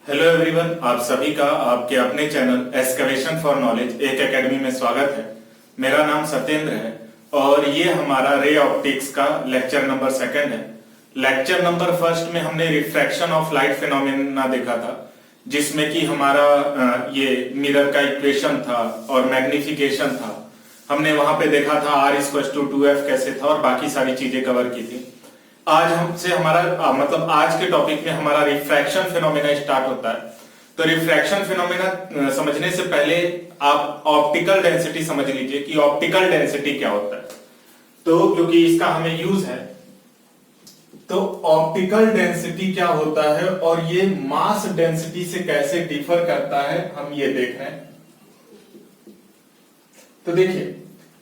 Hello everyone, आप सभी का आपके अपने चैनल एक्सकवेशन फॉर नॉलेज एक एकेडमी में स्वागत है। मेरा नाम सत्येंद्र है और ये हमारा रे ऑप्टिक्स का लेक्चर नंबर सेकंड है। लेक्चर नंबर फर्स्ट में हमने रिफ्रैक्शन ऑफ लाइट फिनोमेना देखा था, जिसमें कि हमारा ये मिरर का इक्वेशन था और मैग्निफिकेशन था। हमने वहां पे देखा था R=2f कैसे था और बाकी सारी चीजें कवर की थी। आज हमसे हमारा मतलब आज के टॉपिक में हमारा रिफ्रैक्शन फिनोमेना स्टार्ट होता है। तो रिफ्रैक्शन फिनोमेना समझने से पहले आप ऑप्टिकल डेंसिटी समझ लीजिए कि ऑप्टिकल डेंसिटी क्या होता है। तो क्योंकि इसका हमें यूज है, तो ऑप्टिकल डेंसिटी क्या होता है और ये मास डेंसिटी से कैसे डिफर करता है हम ये देख रहे हैं। तो देखिए,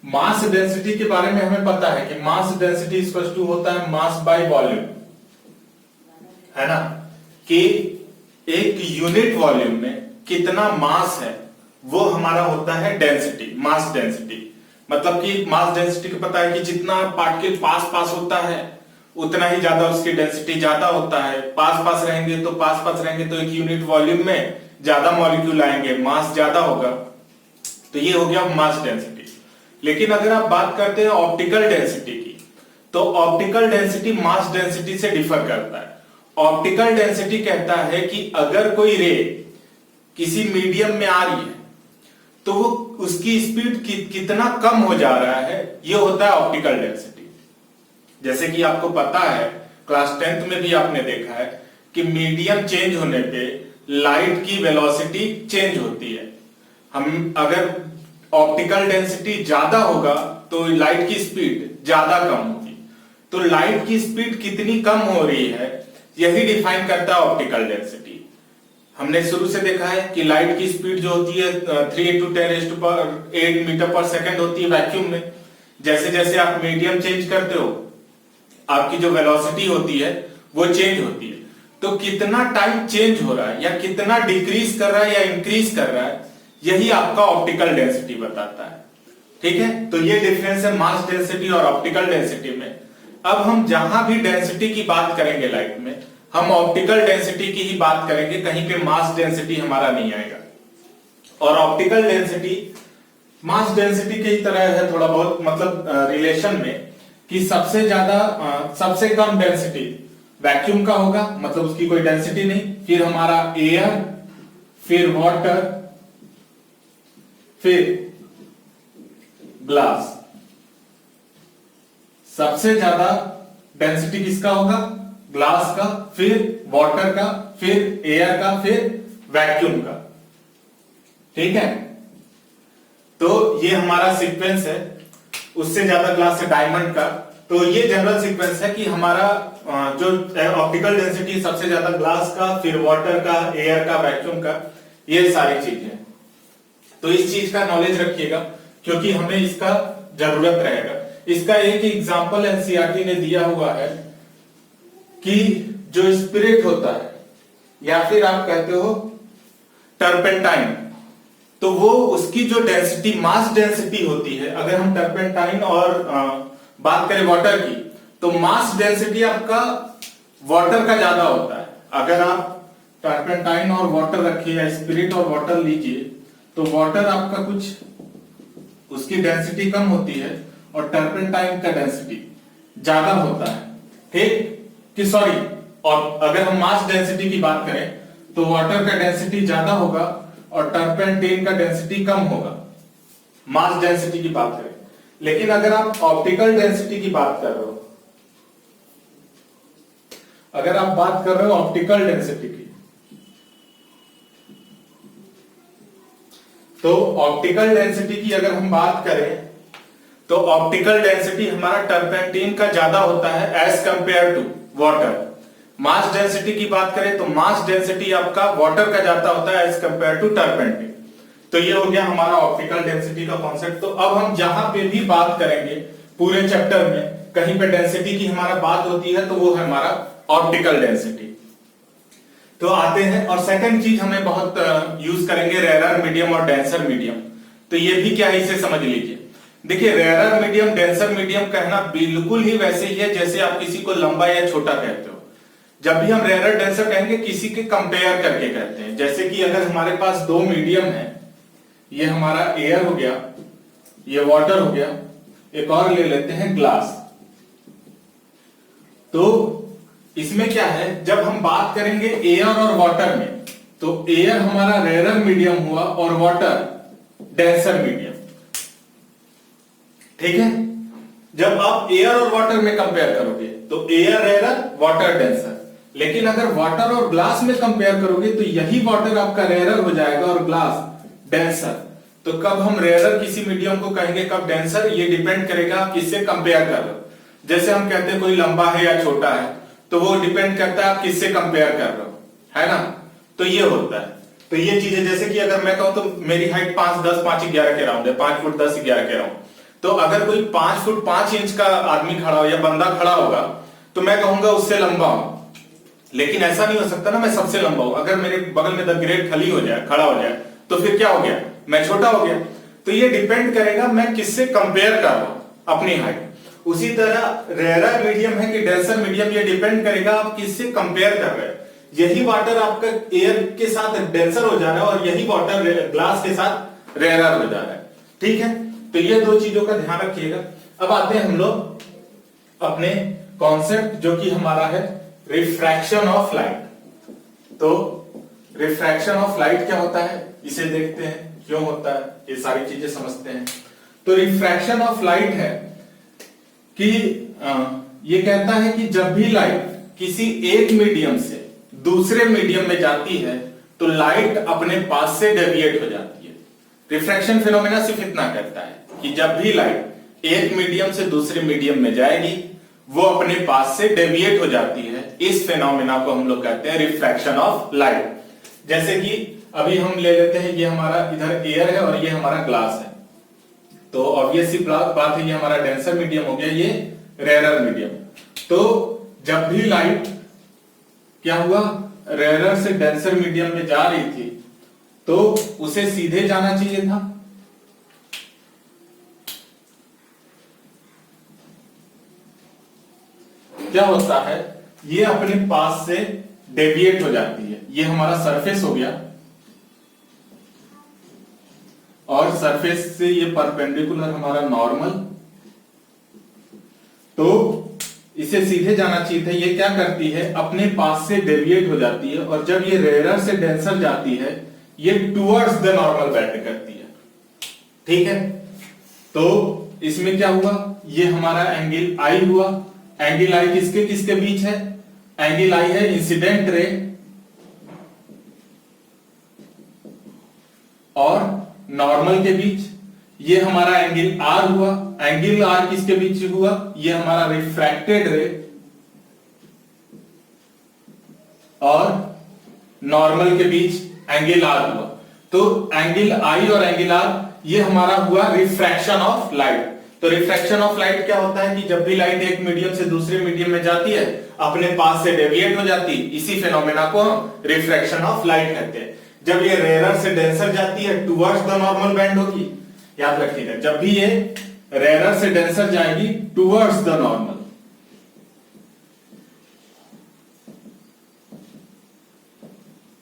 मास डेंसिटी के बारे में हमें पता है कि मास डेंसिटी इक्वल टू होता है मास बाय वॉल्यूम, है ना। कि एक यूनिट वॉल्यूम में कितना मास है वो हमारा होता है डेंसिटी, मास डेंसिटी। मतलब कि मास डेंसिटी को पता है कि जितना पार्टिकल पास पास होता है उतना ही ज्यादा उसकी डेंसिटी ज्यादा होता है। पास पास रहेंगे तो एक यूनिट वॉल्यूम में ज्यादा मॉलिक्यूल आएंगे, मास ज्यादा होगा। तो ये हो गया मास डेंसिटी। लेकिन अगर आप बात करते हैं ऑप्टिकल डेंसिटी की, तो ऑप्टिकल डेंसिटी मास डेंसिटी से डिफर करता है। ऑप्टिकल डेंसिटी कहता है कि अगर कोई रे किसी मीडियम में आ रही है तो वो उसकी स्पीड कितना कम हो जा रहा है, ये होता है ऑप्टिकल डेंसिटी। जैसे कि आपको पता है, क्लास 10th में भी आपने देखा है कि मीडियम चेंज होने पे लाइट की वेलोसिटी चेंज होती है। हम अगर ऑप्टिकल डेंसिटी ज्यादा होगा तो लाइट की स्पीड ज्यादा कम होगी। तो लाइट की स्पीड कितनी कम हो रही है यही डिफाइन करता है ऑप्टिकल डेंसिटी। हमने शुरू से देखा है कि लाइट की स्पीड जो होती है 3 × 10⁸ मीटर पर सेकंड होती है वैक्यूम में। जैसे जैसे आप मीडियम चेंज करते हो आपकी जो वेलोसिटी होती है वो चेंज होती है। तो कितना टाइम चेंज हो रहा है या कितना डिक्रीज कर रहा है या इंक्रीज कर रहा है, यही आपका ऑप्टिकल डेंसिटी बताता है। ठीक है, तो ये डिफरेंस है मास डेंसिटी और ऑप्टिकल डेंसिटी में। अब हम जहां भी डेंसिटी की बात करेंगे लाइट में, हम ऑप्टिकल डेंसिटी की ही बात करेंगे, कहीं पे मास डेंसिटी हमारा नहीं आएगा। और ऑप्टिकल डेंसिटी मास डेंसिटी की तरह है थोड़ा बहुत, मतलब रिलेशन में, कि सबसे कम डेंसिटी वैक्यूम का होगा, मतलब उसकी कोई डेंसिटी नहीं। फिर हमारा एयर, फिर वाटर, फिर ग्लास। सबसे ज्यादा डेंसिटी किसका होगा? ग्लास का, फिर वाटर का, फिर एयर का, फिर वैक्यूम का। ठीक है, तो ये हमारा सीक्वेंस है। उससे ज्यादा ग्लास है डायमंड का। तो ये जनरल सीक्वेंस है कि हमारा जो ऑप्टिकल डेंसिटी सबसे ज्यादा ग्लास का, फिर वाटर का, एयर का, वैक्यूम का, ये सारी चीजें। तो इस चीज का नॉलेज रखिएगा क्योंकि हमें इसका जरूरत रहेगा। इसका एक एग्जांपल एनसीईआरटी ने दिया हुआ है कि जो स्पिरिट होता है या फिर आप कहते हो टर्पेंटाइन, तो वो उसकी जो डेंसिटी मास डेंसिटी होती है, अगर हम टर्पेंटाइन और बात करें वाटर की, तो मास डेंसिटी आपका वाटर का ज्यादा होता है। अगर आप टर्पेंटाइन और वाटर रखिए या स्पिरिट और वाटर लीजिए, तो वाटर आपका कुछ उसकी डेंसिटी कम होती है और टर्पेंटाइन का डेंसिटी ज्यादा होता है। ठीक कि सॉरी, और अगर हम मास डेंसिटी की बात करें तो वाटर का डेंसिटी ज्यादा होगा और टर्पेंटाइन का डेंसिटी कम होगा, मास डेंसिटी की बात करें। लेकिन अगर आप ऑप्टिकल डेंसिटी की बात कर रहे हो, अगर आप बात कर रहे हो ऑप्टिकल डेंसिटी की, तो ऑप्टिकल डेंसिटी की अगर हम बात करें तो ऑप्टिकल डेंसिटी हमारा टर्पेंटाइन का ज्यादा होता है as compare to water. Mass density की बात करें तो मास डेंसिटी आपका वाटर का ज्यादा होता है एज कंपेयर टू टर्पेंटाइन। तो ये हो गया हमारा ऑप्टिकल डेंसिटी का कॉन्सेप्ट। तो अब हम जहां पे भी बात करेंगे पूरे चैप्टर में, कहीं पे डेंसिटी की हमारा बात होती है तो वो है हमारा ऑप्टिकल डेंसिटी। तो आते हैं, और सेकंड चीज हमें बहुत यूज करेंगे रेयर मीडियम और डेंसर मीडियम। तो ये भी क्या है इसे समझ लीजिए। देखिए, रेयर मीडियम डेंसर मीडियम कहना बिल्कुल ही वैसे ही है जैसे आप किसी को लंबा या छोटा कहते हो। जब भी हम रेयर डेंसर कहेंगे किसी के कंपेयर करके कहते हैं। जैसे कि अगर हमारे पास दो मीडियम है, ये हमारा एयर हो गया, ये वाटर हो गया, एक और ले लेते हैं ग्लास। तो इसमें क्या है, जब हम बात करेंगे एयर और वाटर में, तो एयर हमारा रेयर मीडियम हुआ और वाटर डेंसर मीडियम। ठीक है, जब आप एयर और वाटर में कंपेयर करोगे तो एयर रेयर, वाटर डेंसर। लेकिन अगर वाटर और ग्लास में कंपेयर करोगे तो यही वाटर आपका रेयर हो जाएगा और ग्लास डेंसर। तो कब हम रेयर किसी मीडियम को कहेंगे, कब डेंसर, ये डिपेंड करेगा आप किससे कंपेयर कर रहे हो। जैसे हम कहते हैं कोई लंबा है या छोटा है, तो वो डिपेंड करता है आप किससे कंपेयर कर रहे हो, है ना। तो ये होता है। तो ये चीज है, जैसे कि अगर मैं कहूं तो मेरी हाइट 5, 10, 5, 11 के राउंड है, 5 फुट 10, 11 के राउंड। तो अगर कोई 5 फुट 5 इंच का आदमी खड़ा हो या बंदा खड़ा होगा तो मैं कहूंगा उससे लंबा हूं। लेकिन ऐसा नहीं हो सकता ना मैं सबसे लंबा हूं। अगर मेरे बगल में द ग्रेट खली हो जाए, खड़ा हो जाए, तो फिर क्या हो गया, मैं छोटा हो गया। तो ये डिपेंड करेगा मैं किससे कंपेयर कर रहा हूं अपनी हाइट। उसी तरह रेयर मीडियम है कि डेंसर मीडियम, ये डिपेंड करेगा आप किससे कंपेयर कर रहे हैं। यही वाटर आपका एयर के साथ डेंसर हो जा रहा है और यही वाटर ग्लास के साथ रेयर हो जा रहा है। ठीक है, तो ये दो चीजों का ध्यान रखिएगा। अब आते हैं हम लोग अपने कॉन्सेप्ट, जो कि हमारा है रिफ्रैक्शन ऑफ लाइट। तो रिफ्रैक्शन ऑफ लाइट क्या होता है, इसे देखते हैं क्यों होता है, ये सारी चीजें समझते हैं। तो रिफ्रैक्शन ऑफ लाइट है कि ये कहता है कि जब भी लाइट किसी एक मीडियम से दूसरे मीडियम में जाती है तो लाइट अपने पास से डेविएट हो जाती है। रिफ्रैक्शन फिनोमेना सिर्फ इतना कहता है कि जब भी लाइट एक मीडियम से दूसरे मीडियम में जाएगी वो अपने पास से डेविएट हो जाती है। इस फिनोमेना को हम लोग कहते हैं रिफ्रैक्शन ऑफ लाइट। जैसे कि अभी हम ले लेते हैं, ये हमारा इधर एयर है और ये हमारा ग्लास है। तो ऑब्वियस सी बात है, ये हमारा डेंसर मीडियम हो गया, ये रेयर मीडियम। तो जब भी लाइट क्या हुआ, रेयर से डेंसर मीडियम में जा रही थी तो उसे सीधे जाना चाहिए था। क्या होता है, ये अपने पास से डेविएट हो जाती है। ये हमारा सरफेस हो गया और सरफेस से ये परपेंडिकुलर हमारा नॉर्मल, तो इसे सीधे जाना चाहिए था। ये क्या करती है, अपने पास से डेविएट हो जाती है और जब ये रेयर से डेंसर जाती है ये टुवर्ड्स द नॉर्मल बेंड करती है। ठीक है, तो इसमें क्या हुआ, ये हमारा एंगल आई हुआ। एंगल आई किसके किसके बीच है, एंगल आई है इंसिडेंट रे और नॉर्मल के बीच। ये हमारा एंगल आर हुआ। एंगल आर किसके बीच हुआ, ये हमारा रिफ्रैक्टेड रे और नॉर्मल के बीच एंगल आर हुआ। तो एंगल आई और एंगल आर ये हमारा हुआ रिफ्रैक्शन ऑफ लाइट। तो रिफ्रैक्शन ऑफ लाइट क्या होता है कि जब भी लाइट एक मीडियम से दूसरे मीडियम में जाती है अपने पास से डेविएट हो जाती है। इसी फिनोमेना को रिफ्रैक्शन ऑफ लाइट कहते हैं। जब ये रेयर से डेंसर जाती है टुवर्ड्स द नॉर्मल बैंड होगी। याद रखिएगा, जब भी ये रेयर से डेंसर जाएगी टुवर्ड्स द नॉर्मल,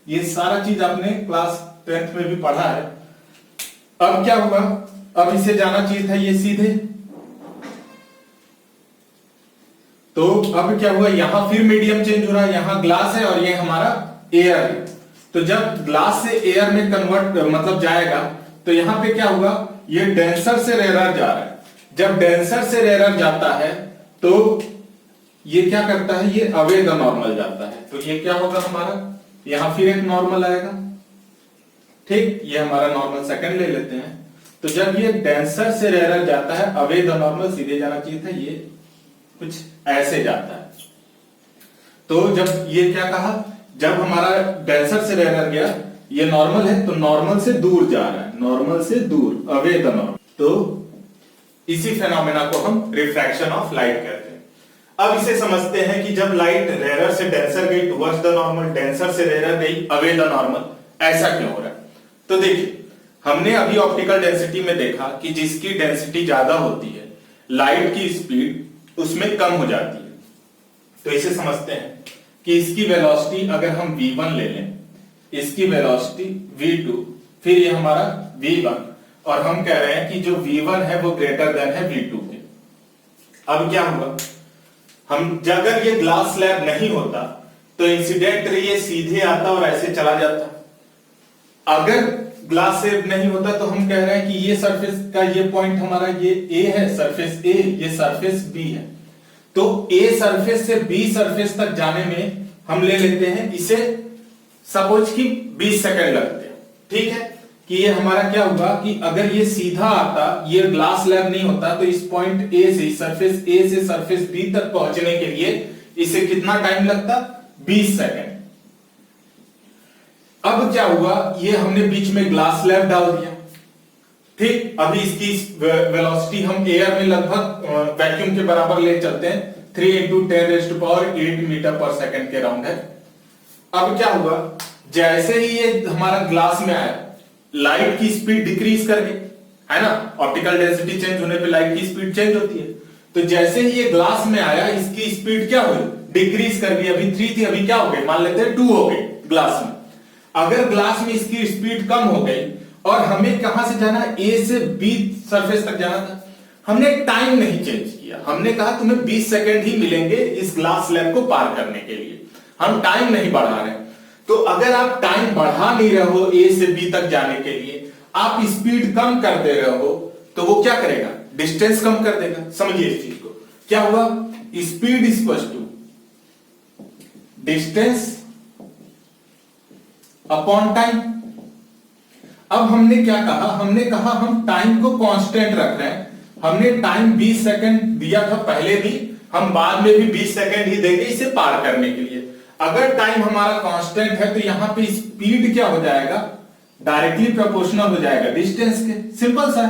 ये सारा चीज आपने क्लास 10th में भी पढ़ा है। अब क्या हुआ, अब इसे जाना चाहिए था ये सीधे। तो अब क्या हुआ, यहां फिर मीडियम चेंज हो रहा है, यहां ग्लास है और ये हमारा एयर है। तो जब ग्लास से एयर में कन्वर्ट मतलब जाएगा तो यहां पे क्या हुआ, ये डेंसर से रेयर जा रहा है। जब डेंसर से रेयर जाता है तो ये क्या करता है, ये अवे द नॉर्मल जाता है। तो ये क्या होगा हमारा, यहां फिर एक नॉर्मल आएगा। ठीक, ये हमारा नॉर्मल सेकंड ले लेते हैं। तो जब ये डेंसर से रेयर जाता है अवे द नॉर्मल, सीधे जाना चाहिए था, ये कुछ ऐसे जाता है। तो जब ये क्या कहा, जब हमारा डेंसर से रेयर गया, ये नॉर्मल है तो नॉर्मल से दूर जा रहा है, नॉर्मल से दूर, अवे द नॉर्मल। तो इसी फेनोमेना को हम रिफ्रैक्शन ऑफ लाइट कहते हैं। अब इसे समझते हैं कि जब लाइट रेयर से डेंसर गई टुवर्ड्स द नॉर्मल, डेंसर से रेयर गई अवे द नॉर्मल, ऐसा क्यों हो रहा है। तो देखिए, हमने अभी ऑप्टिकल डेंसिटी में देखा कि जिसकी डेंसिटी ज्यादा होती है लाइट की स्पीड उसमें कम हो जाती है। तो इसे समझते हैं कि इसकी वेलोसिटी अगर हम v1 ले लें, इसकी वेलोसिटी v2, फिर ये हमारा v1, और हम कह रहे हैं कि जो v1 है वो ग्रेटर देन है v2 के। अब क्या हुआ, हम अगर ये ग्लास स्लैब नहीं होता तो इंसिडेंट रे ये सीधे आता और ऐसे चला जाता। अगर ग्लास स्लैब नहीं होता तो हम कह रहे हैं कि ये सरफेस का ये पॉइंट हमारा ये A है, सरफेस A, ये सरफेस B है। तो A सरफेस से B सरफेस तक जाने में हम ले लेते हैं इसे, सपोज कि 20 सेकंड लगते हैं, ठीक है। कि ये हमारा क्या हुआ कि अगर ये सीधा आता, ये ग्लास स्लैब नहीं होता, तो इस पॉइंट A से, सरफेस A से सरफेस B तक पहुंचने के लिए इसे कितना टाइम लगता, 20 सेकंड। अब क्या हुआ, ये हमने बीच में ग्लास स्लैब डाल दिया, ठीक। अभी इसकी वेलोसिटी हम एयर में लगभग वैक्यूम के बराबर ले चलते हैं, 3 × 10⁸ मीटर पर सेकंड के राउंड है। अब क्या हुआ, जैसे ही ये हमारा ग्लास में आया, लाइट की स्पीड डिक्रीज कर गई, है ना। ऑप्टिकल डेंसिटी चेंज होने पे लाइट की स्पीड चेंज होती है। तो जैसे ही ये ग्लास में आया, इसकी स्पीड क्या हुई, डिक्रीज कर गई। अभी 3 थी, अभी क्या हो गई, मान लेते हैं 2 हो गई ग्लास में। अगर ग्लास में इसकी स्पीड कम हो गई और हमें कहां से जाना, A से B सरफेस तक जाना था, हमने टाइम नहीं चेंज किया। हमने कहा तुम्हें 20 सेकंड ही मिलेंगे इस ग्लास स्लैब को पार करने के लिए, हम टाइम नहीं बढ़ा रहे। तो अगर आप टाइम बढ़ा नहीं रहे हो A से B तक जाने के लिए, आप स्पीड कम कर दे रहे हो, तो वो क्या करेगा, डिस्टेंस कम कर देगा। समझिए इस चीज को, क्या हुआ, speed equal to distance upon time. अब हमने क्या कहा, हमने कहा हम टाइम को कांस्टेंट रख रहे हैं। हमने टाइम 20 सेकंड दिया था पहले भी, हम बाद में भी 20 सेकंड ही देंगे इसे पार करने के लिए। अगर टाइम हमारा कांस्टेंट है तो यहां पे स्पीड क्या हो जाएगा, डायरेक्टली प्रोपोर्शनल हो जाएगा डिस्टेंस के। सिंपल सा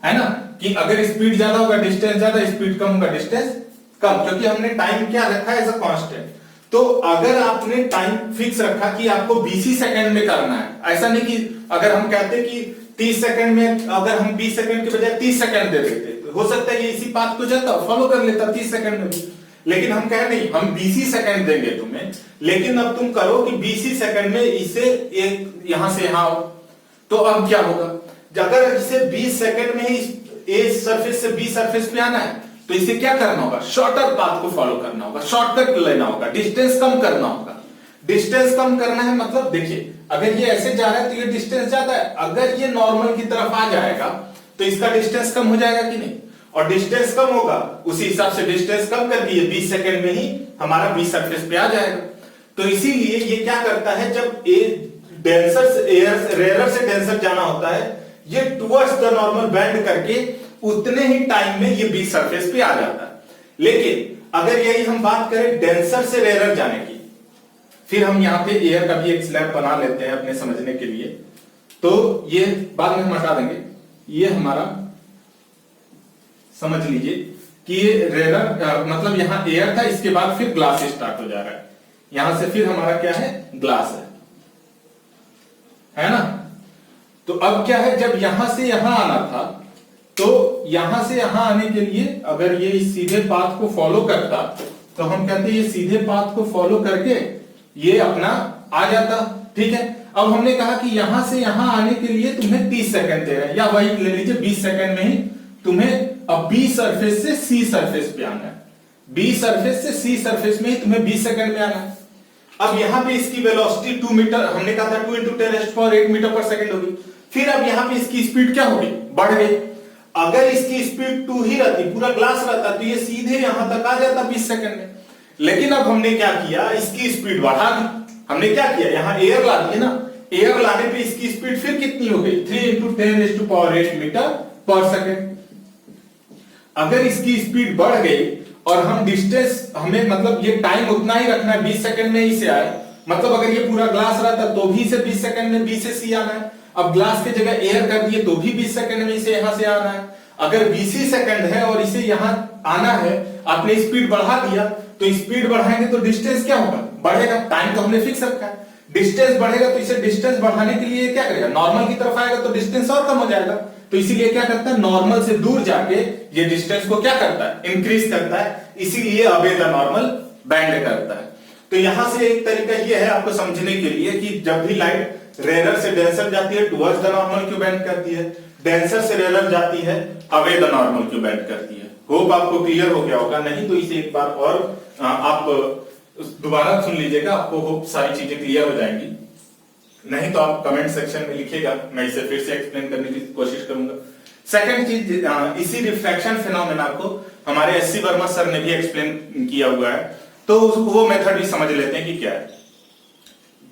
है ना, कि अगर स्पीड ज्यादा होगा डिस्टेंस ज्यादा, स्पीड कम होगा डिस्टेंस कम, क्योंकि हमने टाइम क्या रखा है एज अ कांस्टेंट। तो अगर आपने टाइम फिक्स रखा कि आपको 20 ही सेकंड में करना है, ऐसा नहीं कि अगर हम कहते कि 30 सेकंड में, अगर हम 20 सेकंड के बजाय 30 सेकंड दे देते, तो हो सकता है ये इसी बात को जाता फॉलो कर लेता 30 सेकंड में भी। लेकिन हम कह नहीं, हम 20 ही सेकंड देंगे तुम्हें, लेकिन अब तुम करो कि 20 ही सेकंड में इसे एक यहां से यहां आओ। तो अब क्या होगा, अगर इसे 20 सेकंड में ही A सरफेस से B सरफेस पे आना है, तो इसे क्या करना होगा, शॉर्टर पाथ को फॉलो करना होगा, शॉर्टकट लेना होगा, डिस्टेंस कम करना होगा। डिस्टेंस कम करना है मतलब देखिए, अगर ये ऐसे जा रहा है तो ये डिस्टेंस ज्यादा है, अगर ये नॉर्मल की तरफ आ जाएगा तो इसका डिस्टेंस कम हो जाएगा कि नहीं, और डिस्टेंस कम होगा उसी हिसाब से डिस्टेंस कम कर दिए 20 सेकंड में ही हमारा B सरफेस पे आ जाएगा। तो इसीलिए ये क्या करता है, जब ए डेंसर से एयर रेयर से डेंसर जाना होता है, ये टुवर्ड्स द नॉर्मल बेंड करके उतने ही टाइम में ये B सरफेस पे आ जाता है। लेकिन अगर यही हम बात करें डेंसर से रेयर जाने की, फिर हम यहां पे एयर का भी एक स्लैब बना लेते हैं अपने समझने के लिए, तो ये बाद में हम हटा देंगे। ये हमारा समझ लीजिए कि ये रेयर मतलब यहां एयर था, इसके बाद फिर ग्लास स्टार्ट हो जा रहा है, यहां से फिर हमारा क्या है, ग्लास है ना। तो अब क्या है, जब यहां से यहां आना था, तो यहां से यहां आने के लिए अगर ये सीधे पाथ को फॉलो करता, तो हम कहते हैं ये सीधे पाथ को फॉलो करके ये अपना आ जाता, ठीक है। अब हमने कहा कि यहां से यहां आने के लिए तुम्हें 30 सेकंड दे रहे हैं, या वही ले लीजिए 20 सेकंड में ही तुम्हें अब B सरफेस से C सरफेस पे आना है, B सरफेस से C सरफेस में ही तुम्हें 20 सेकंड में आना है। अब यहां पे इसकी वेलोसिटी 2 मीटर, हमने कहा था 2 × 10⁸ मीटर पर सेकंड होगी। फिर अब यहां पे इसकी स्पीड क्या होगी, बढ़ गई। अगर इसकी स्पीड 2 ही रहती, पूरा ग्लास रहता, तो ये सीधे यहां तक आ जाता 20 सेकंड में। लेकिन अब हमने क्या किया, इसकी स्पीड बढ़ा दी। हमने क्या किया, यहां एयर ला दिए ना, एयर लाने पे इसकी स्पीड फिर कितनी हो गई, 3 × 10⁸ मीटर पर सेकंड। अगर इसकी स्पीड बढ़ गई और हम डिस्टेंस, हमें मतलब ये टाइम उतना ही रखना है, 20 सेकंड में ही से आए, मतलब अगर ये पूरा ग्लास रहता तो भी से 20 सेकंड में B से C आना है। अब ग्लास की जगह एयर कर दिए तो भी 20 सेकंड में इसे यहां से आना है। अगर 20 सेकंड है और इसे यहां आना है, आपने स्पीड बढ़ा दिया, तो स्पीड बढ़ाएंगे तो डिस्टेंस क्या होगा, बढ़ेगा। टाइम तो हमने फिक्स रखा है, डिस्टेंस बढ़ेगा, तो इसे डिस्टेंस बढ़ाने के लिए क्या करेगा, नॉर्मल की तरफ आएगा तो डिस्टेंस और कम हो जाएगा। तो इसीलिए क्या करता है, नॉर्मल से दूर जाके ये डिस्टेंस को क्या करता है, इंक्रीज करता है, इसीलिए अवे द नॉर्मल बेंड करता है। तो यहां से एक तरीका ये है आपको समझने के लिए कि जब भी लाइट रेयर से डेंसर जाती है टुवर्ड्स द नॉर्मल क्यों बेंड करती है, डेंसर से रेयर जाती है अवे द नॉर्मल क्यों बेंड करती है। होप आपको क्लियर हो गया होगा, नहीं तो इसे एक बार और आप दोबारा सुन लीजिएगा, आपको होप सारी चीजें क्लियर हो जाएंगी। नहीं तो आप कमेंट सेक्शन में लिखिएगा, मैं इसे फिर से एक्सप्लेन करने की कोशिश करूंगा। सेकंड चीज, इसी रिफ्रैक्शन फिनोमेना को हमारे एससी वर्मा सर ने भी एक्सप्लेन किया हुआ है, तो वो मेथड भी समझ लेते हैं कि क्या है।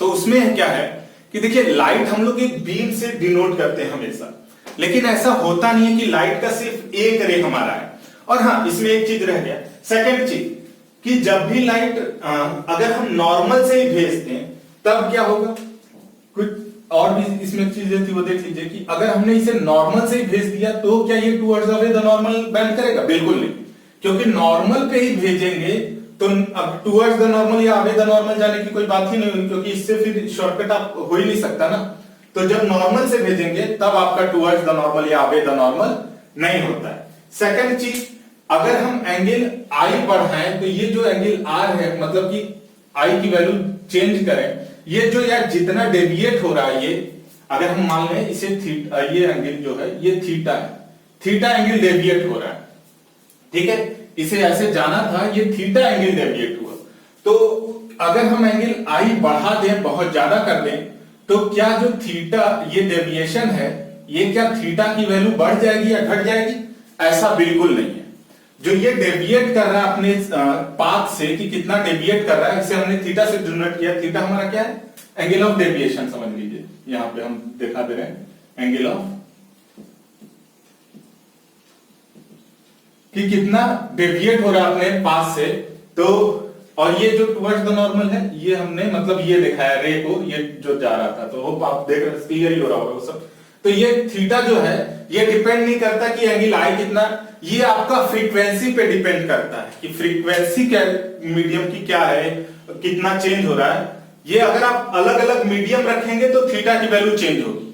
तो उसमें क्या है कि देखिए लाइट हम लोग एक बीम से डिनोट करते हैं हमेशा, लेकिन ऐसा होता नहीं है कि लाइट का सिर्फ एक रे हमारा है। और हाँ, इसमें एक चीज रह गया, सेकंड चीज कि जब भी लाइट अगर हम नॉर्मल से ही भेजते हैं तब क्या होगा, कुछ और भी इसमें चीजें थी वो देख लीजिए कि अगर हमने इसे नॉर्मल से ही भेज दिया तो क्या ये towards away the normal bend करेगा? बिल्कुल नहीं, क्योंकि नॉर्मल पे ही भेजेंगे तो अब टुवर्ड्स द नॉर्मल या अवे द नॉर्मल जाने की कोई बात ही नहीं होगी, क्योंकि इससे फिर शॉर्टकट आप हो ही नहीं सकता ना। तो जब नॉर्मल से भेजेंगे तब आपका टुवर्ड्स द नॉर्मल या अवे द नॉर्मल नहीं होता है। सेकंड चीज, अगर हम एंगल आई बढ़ाएं तो ये जो एंगल आर है, मतलब कि आई की वैल्यू चेंज करें, ये जो यार जितना डेविएट हो रहा है, ये अगर हम मान लें इसे थीटा, ये एंगल जो है ये थीटा है, थीटा एंगल डेविएट हो रहा है, ठीक है, इसे ऐसे जाना था, ये थीटा एंगल डेविएट हुआ। तो अगर हम एंगल आई बढ़ा दें, बहुत ज्यादा कर दें, तो क्या जो थीटा ये डेविएशन है, ये क्या थीटा की वैल्यू बढ़ जाएगी या घट जाएगी? ऐसा बिल्कुल नहीं है। जो ये डेविएट कर रहा है अपने पाथ से कि कितना डेविएट कर रहा है, इसे हमने थीटा से डिनोट किया। थीटा हमारा क्या है? एंगल ऑफ डेविएशन समझ लीजिए, यहां पे हम दिखा दे रहे हैं एंगल ऑफ कि कितना डेविएट हो रहा है अपने पाथ से। तो और ये जो टुवर्ड्स द नॉर्मल है, ये हमने मतलब ये दिखाया रे को, ये जो जा रहा था, तो होप आप देख रहे क्लियर ही हो रहा होगा वो सब। तो ये थीटा जो है ये डिपेंड नहीं करता कि एंगल आई कितना, ये आपका फ्रीक्वेंसी पे डिपेंड करता है कि फ्रीक्वेंसी क्या मीडियम की क्या है, कितना चेंज हो रहा है। ये अगर आप अलग अलग मीडियम रखेंगे तो थीटा की वैल्यू चेंज होगी,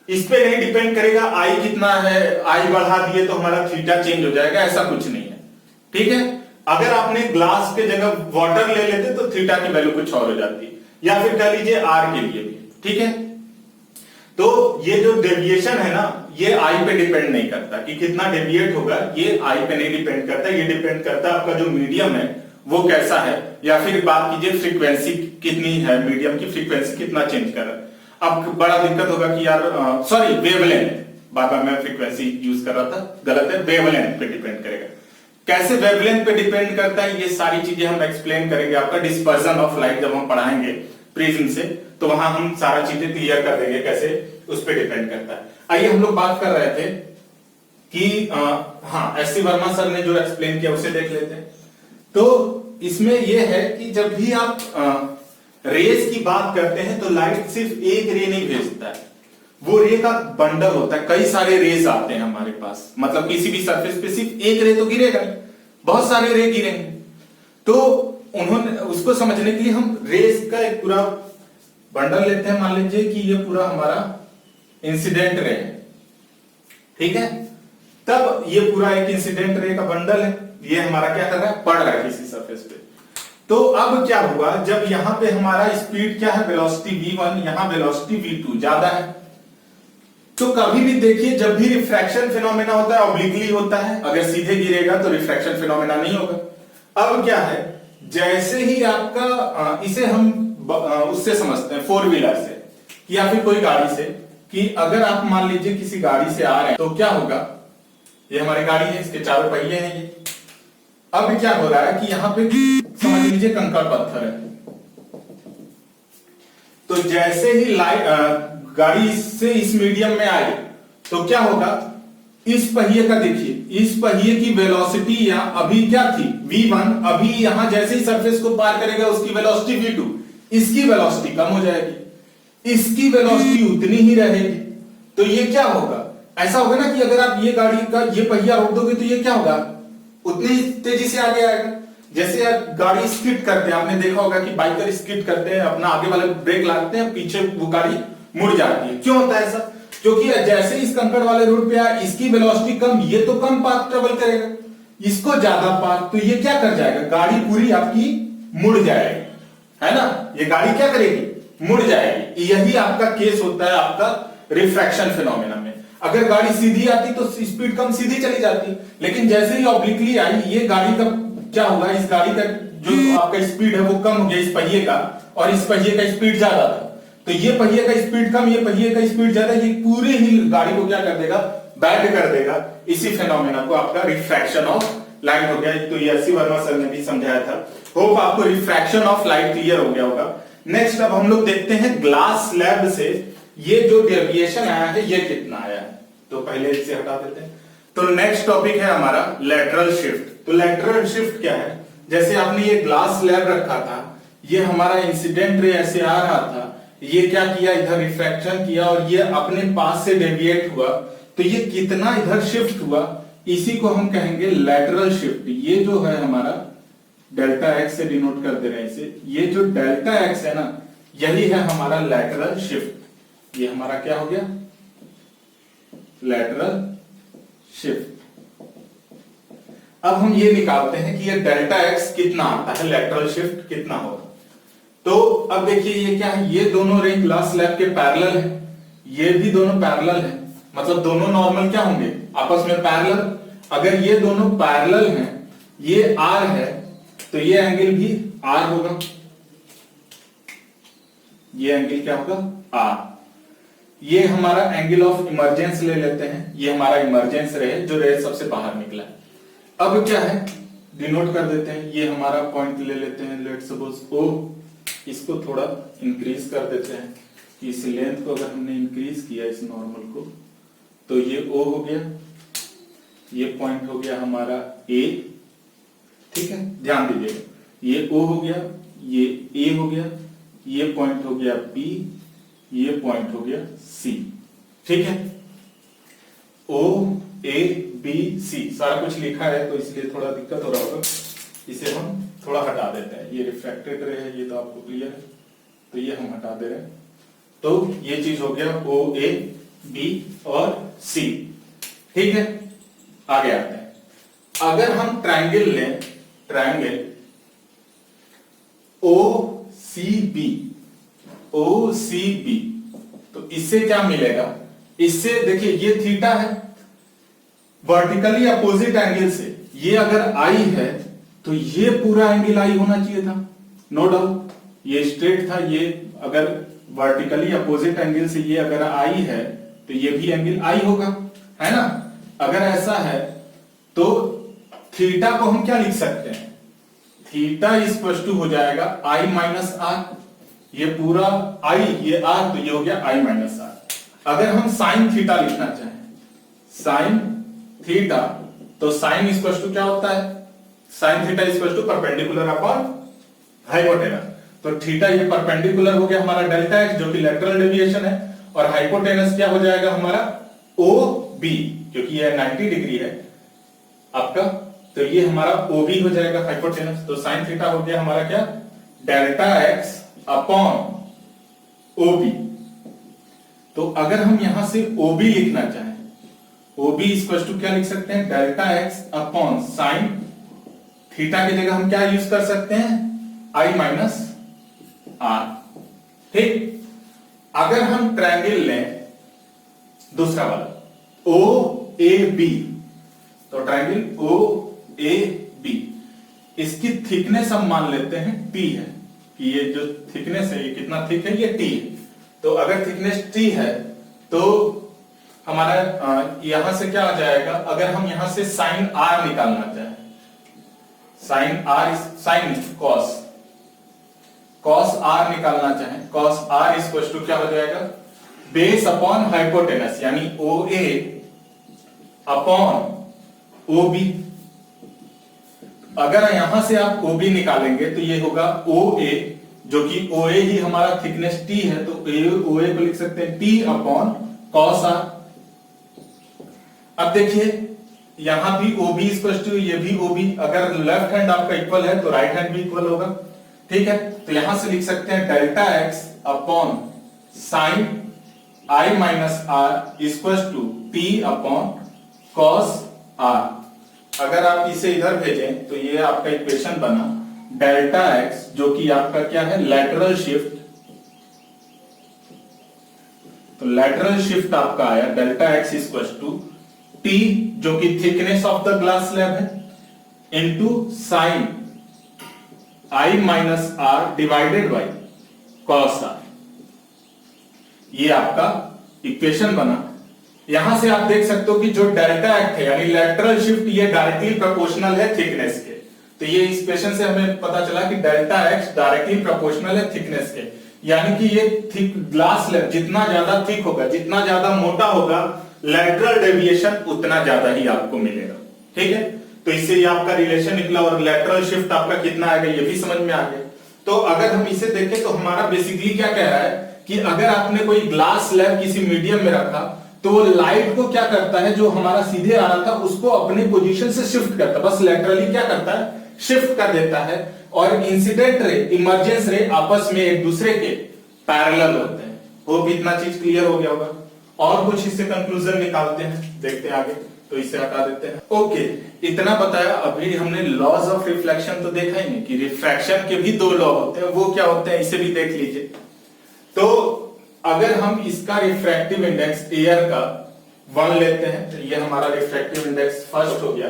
इस पे नहीं डिपेंड करेगा आई कितना है, आई बढ़ा दिए तो हमारा थीटा चेंज हो जाएगा, ऐसा कुछ नहीं है, ठीक है। अगर आपने ग्लास के जगह वाटर ले लेते तो थीटा की वैल्यू कुछ और हो जाती, या फिर कह लीजिए आर के लिए भी, ठीक है। तो ये जो डेविएशन है ना, ये आई पे डिपेंड नहीं करता कि कितना डेविएट होगा, ये आई पे नहीं डिपेंड करता, ये डिपेंड करता है आपका जो मीडियम है वो कैसा है, या फिर बात कीजिए फ्रीक्वेंसी कितनी है, मीडियम की फ्रीक्वेंसी कितना चेंज कर रहा है। अब बड़ा दिक्कत होगा कि यार सॉरी वेवलेंथ, बार बार मैं फ्रीक्वेंसी यूज कर रहा था, गलत है, वेवलेंथ पे डिपेंड करेगा। कैसे वेवलेंथ पे डिपेंड करता है, ये सारी चीजें हम एक्सप्लेन करेंगे आपका डिस्पर्जन ऑफ लाइट जब हम पढ़ाएंगे प्रिज्म से, तो वहां हम सारा चीजें क्लियर कर देंगे कैसे उस पर डिपेंड करता है। आइए हम लोग बात कर रहे थे कि हाँ, एससी वर्मा सर ने जो एक्सप्लेन किया उसे देख लेते हैं। तो इसमें यह है कि जब भी आप रेस की बात करते हैं तो लाइट सिर्फ एक रे नहीं भेजता है, वो रे का बंडल होता है, कई सारे रेस आते हैं हमारे पास, मतलब किसी भी सरफेस पे सिर्फ एक रे तो गिरेगा नहीं, बहुत सारे रे गिरेंगे। तो उन्होंने उसको समझने के लिए हम रेस का एक पूरा बंडल लेते हैं, मान लीजिए कि ये पूरा हमारा इंसिडेंट रे है, ठीक है। तब ये पूरा एक इंसिडेंट रे का बंडल है, ये हमारा क्या कर रहा है, पड़ रहा है किसी सरफेस पे। तो अब क्या हुआ, जब यहां पे हमारा स्पीड क्या है, वेलोसिटी v1, यहां वेलोसिटी v2 ज्यादा है, तो कभी भी देखिए जब भी रिफ्रैक्शन फिनोमेना होता है ऑब्लिकली होता है, अगर सीधे गिरेगा तो रिफ्रैक्शन फिनोमेना नहीं होगा। अब क्या है, जैसे ही आपका इसे हम उससे समझते हैं फोर व्हीलर से या फिर कोई गाड़ी से, कि अगर आप मान लीजिए किसी गाड़ी से आ रहे हैं तो क्या होगा, ये हमारी गाड़ी है, इसके चारों पहिए हैं ये। अब क्या हो रहा है कि यहां पे समझ लीजिए कंकड़ पत्थर है, तो जैसे ही गाड़ी से इस मीडियम में आई तो क्या होगा, इस पहिए का देखिए, इस पहिए की वेलोसिटी या अभी क्या थी v1, अभी यहां जैसे ही सरफेस को पार करेगा उसकी वेलोसिटी v2, इसकी वेलोसिटी कम हो जाएगी, इसकी वेलोसिटी उतनी ही रहेगी। तो ये क्या होगा, ऐसा होगा ना कि अगर आप ये गाड़ी का ये पहिया रोक दोगे तो ये क्या होगा, उतनी तेजी से आगे आएगा। जैसे आप गाड़ी स्किड करते हैं, आपने देखा होगा कि बाइकर स्किड करते हैं, अपना आगे वाले ब्रेक लगाते हैं, पीछे वो गाड़ी मुड़ जाती है। क्यों होता है ऐसा, क्योंकि जैसे इस कंकड़ वाले रोड पे आया, इसकी वेलोसिटी कम, ये तो कम पाथ ट्रेवल करेगा, इसको ज्यादा पाथ, तो ये क्या कर जाएगा, गाड़ी पूरी आपकी मुड़ जाएगी। है ना, ये गाड़ी क्या करेगी, मुड़ जाएगी। यही आपका केस होता है आपका रिफ्रैक्शन फिनोमेना में। अगर गाड़ी सीधी आती तो स्पीड कम सीधी चली जाती, लेकिन जैसे ही ऑब्लिकली आई, ये गाड़ी का क्या होगा, इस गाड़ी का जो आपका स्पीड है वो कम हो गया इस पहिए का, और इस पहिए का स्पीड ज्यादा था। तो ये पहिए का स्पीड कम, ये पहिए का स्पीड ज्यादा, ये पूरे ही गाड़ी को क्या कर देगा, बैंड कर देगा। इसी फिनोमेना को आपका रिफ्रैक्शन ऑफ लाइट हो गया। तो ये एस.सी. वर्मा सर ने भी समझाया था। होप आपको रिफ्रैक्शन ऑफ लाइट क्लियर हो गया होगा। नेक्स्ट अब हम लोग देखते हैं ग्लास स्लैब से ये जो डेविएशन आया है ये कितना आया है। तो पहले इसे हटा देते हैं। तो नेक्स्ट टॉपिक है हमारा लेटरल शिफ्ट। तो लेटरल शिफ्ट क्या है, जैसे आपने ये ग्लास स्लैब रखा था, ये हमारा इंसिडेंट रे ऐसे आ रहा था, ये क्या किया, इधर रिफ्रैक्शन किया और ये अपने पास से डेविएट हुआ, तो ये कितना इधर शिफ्ट हुआ, इसी को हम कहेंगे लेटरल शिफ्ट। ये जो है हमारा डेल्टा एक्स से डिनोट कर दे रहे हैं इसे, ये जो डेल्टा एक्स है ना, यही है हमारा लेटरल शिफ्ट। ये हमारा क्या हो गया, लेटरल शिफ्ट। अब हम ये निकालते हैं कि ये डेल्टा एक्स कितना आता है, लेटरल शिफ्ट कितना होगा। तो अब देखिए ये क्या है, ये दोनों रे ग्लास स्लैब के पैरेलल है, ये भी दोनों पैरेलल है, मतलब दोनों नॉर्मल क्या होंगे, आपस में पैरेलल। अगर ये दोनों पैरेलल हैं, ये आर है, तो ये एंगल भी आर होगा, ये एंगल क्या होगा, आर। ये हमारा एंगल ऑफ इमरजेंस ले लेते हैं, ये हमारा इमरजेंस रे जो रे सबसे बाहर निकला है। अब क्या है, डिनोट कर देते हैं, ये हमारा पॉइंट ले लेते हैं, लेट सपोज ओ, इसको थोड़ा इंक्रीज कर देते हैं कि इस लेंथ को अगर हमने इंक्रीज किया इस नॉर्मल को, तो ये ओ हो गया, ये पॉइंट हो गया हमारा ए, ठीक है, ध्यान दीजिएगा, ये ओ हो गया, ये ए हो गया, ये पॉइंट हो गया बी, ये पॉइंट हो गया सी, ठीक है। ओ ए बी सी सारा कुछ लिखा है, तो इसलिए थोड़ा दिक्कत हो रहा होगा, इसे हम थोड़ा हटा देते हैं। ये रिफ्रैक्टेड रे है, ये तो आपको क्लियर है, तो ये हम हटा दे रहे हैं। तो ये चीज हो गया ओ ए बी और सी, ठीक है। आगे आते हैं, अगर हम ट्रायंगल लें, ट्रायंगल ओ सी बी, ओ सी बी, तो इससे क्या मिलेगा, इससे देखिए ये थीटा है, वर्टिकली अपोजिट एंगल से ये अगर आई है, तो ये पूरा एंगल आई होना चाहिए था, नो डाउट। ये स्ट्रेट था, ये अगर वर्टिकली अपोजिट एंगल से ये अगर आई है, तो ये भी एंगल आई होगा, है ना। अगर ऐसा है तो थीटा को हम क्या लिख सकते हैं, थीटा इक्वल टू हो जाएगा आई माइनस आर, ये पूरा आई, ये आर, तो ये हो गया आई माइनस आर। अगर हम साइन थीटा लिखना चाहें, साइन थीटा, तो साइन इक्वल टू क्या होता है, sine theta equal to perpendicular upon hypotenuse. तो थीटा ये परपेंडिकुलर हो गया हमारा डेल्टा एक्स, जो कि लेटरल डेविएशन है, और हाइपोटेनस क्या हो जाएगा हमारा ओ बी, क्योंकि ये 90 डिग्री है आपका, तो ये हमारा ओ बी हो जाएगा हाइपोटेनस। तो साइन थीटा हो गया हमारा क्या, delta x upon O B. तो अगर हम यहां से ओ बी लिखना चाहें, ओ बी इक्वल टू क्या लिख सकते हैं, delta x upon sine theta की जगह हम क्या यूज कर सकते हैं, आई माइनस आर, ठीक। अगर हम ट्रायंगल लें दूसरा वाला ओ ए बी, तो ट्रायंगल ओ ए बी, इसकी थिकनेस हम मान लेते हैं टी है, कि ये जो थिकनेस है ये कितना थिक है, ये टी है। तो अगर थिकनेस टी है, तो हमारा यहां से क्या आ जाएगा, अगर हम यहां से साइन आर निकालना चाहें, sine r, sine cos, cos r निकालना चाहें, कॉस आर इक्वल टू क्या हो जाएगा, बेस अपॉन हाइपोटेनस, यानी ओ ए अपॉन ओ बी। अगर यहां से आप ओ बी निकालेंगे, तो ये होगा ओ ए, जो कि ओ ए ही हमारा थिकनेस टी है, तो ओ ए को लिख सकते हैं टी अपॉन कॉस आर। अब देखिए यहां भी ओ बी इक्वल टू, ये भी ओ बी, अगर लेफ्ट हैंड आपका इक्वल है तो राइट हैंड भी इक्वल होगा, ठीक है। तो यहां से लिख सकते हैं delta x upon sine i minus r equal to t upon cos r. अगर आप इसे इधर भेजें, तो ये आपका इक्वेशन बना डेल्टा एक्स जो कि आपका क्या है, लैटरल शिफ्ट, तो लैटरल शिफ्ट आपका आया delta x equal to t जो कि thickness of the glass slab है into sine i minus r divided by cos r. ये आपका इक्वेशन बना। यहां से आप देख सकते हो कि जो डेल्टा एक्ट है यानी लैटरल शिफ्ट ये डायरेक्टली प्रोपोर्शनल है थिकनेस के। तो ये इक्वेशन से हमें पता चला कि डेल्टा एक्स डायरेक्टली प्रोपोर्शनल है थिकनेस के, यानी कि ये थिक ग्लास स्लैब जितना ज्यादा थिक होगा, जितना ज्यादा मोटा होगा, लैटरल डेविएशन उतना ज्यादा ही आपको मिलेगा। ठीक है, तो इससे ये आपका रिलेशन निकला और लैटरल शिफ्ट आपका कितना आएगा ये भी समझ में आ गया। तो अगर हम इसे देखें तो हमारा बेसिकली क्या कह रहा है कि अगर आपने कोई ग्लास स्लैब किसी मीडियम में रखा तो वो लाइट को क्या करता है, जो हमारा सीधे आ रहा था उसको अपनी पोजीशन से शिफ्ट करता है, बस लैटरली क्या करता है, शिफ्ट कर देता है। और इंसिडेंट रे, इमर्जेंस रे आपस में एक दूसरे के पैरेलल होते हैं। होप इतना चीज क्लियर हो गया होगा। और कुछ इससे कंक्लूजन निकालते हैं, देखते हैं आगे। तो इसे हटा देते हैं। ओके, इतना बताया। अभी हमने लॉज ऑफ रिफ्लेक्शन तो देखा ही नहीं कि रिफ्रैक्शन के भी दो लॉ होते हैं, वो क्या होते हैं इसे भी देख लीजिए। तो अगर हम इसका रिफ्रैक्टिव इंडेक्स एयर का 1 लेते हैं तो ये हमारा रिफ्रैक्टिव इंडेक्स फर्स्ट हो गया।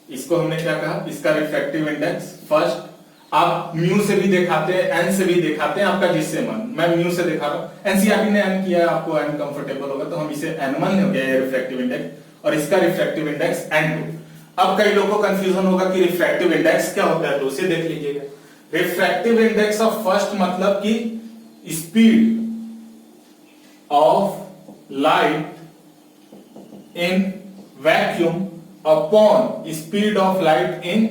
इसको हमने क्या कहा, इसका रिफ्रैक्टिव इंडेक्स फर्स्ट। आप म्यू से भी दिखाते हैं, एन से भी दिखाते हैं, आपका जिससे मन। मैं म्यू से दिखा रहा हूं, एनसीईआरटी ने एन किया, आपको एन कंफर्टेबल होगा तो हम इसे n1 हो गया ये रिफ्रैक्टिव इंडेक्स, और इसका रिफ्रैक्टिव इंडेक्स n2। अब कई लोगों को कंफ्यूजन होगा कि रिफ्रैक्टिव इंडेक्स क्या होता है, तो उसे देख लीजिएगा। रिफ्रैक्टिव इंडेक्स ऑफ फर्स्ट मतलब कि speed of light in vacuum upon speed of light in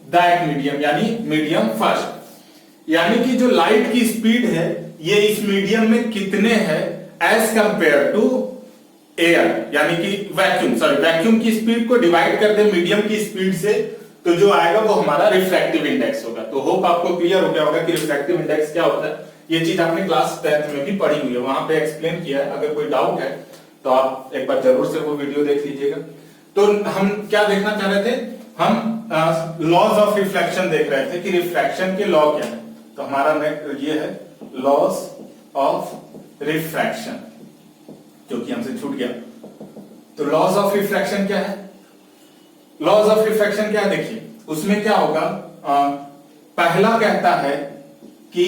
that medium, यानी मीडियम फर्स्ट। यानी कि जो लाइट की स्पीड है ये इस मीडियम में कितने है एज कंपेयर टू एयर, यानी कि वैक्यूम, सॉरी वैक्यूम की स्पीड को डिवाइड कर दे मीडियम की स्पीड से, तो जो आएगा वो हमारा रिफ्रैक्टिव इंडेक्स होगा। तो होप आपको क्लियर हो गया होगा कि रिफ्रैक्टिव इंडेक्स क्या होता है। ये चीज आपने क्लास 10th में भी पढ़ी हुई है, वहां पे एक्सप्लेन किया है। अगर कोई डाउट है तो आप एक बार जरूर से वो वीडियो देख लीजिएगा। तो हम क्या देखना चाह रहे थे, हम लॉज ऑफ रिफ्लेक्शन देख रहे थे कि रिफ्रैक्शन के लॉ क्या है। तो हमारा ये है लॉज ऑफ रिफ्रैक्शन, जो कि हमसे छूट गया। तो लॉज ऑफ रिफ्रैक्शन क्या है, लॉज ऑफ रिफ्रैक्शन क्या है, देखिए उसमें क्या होगा। पहला कहता है कि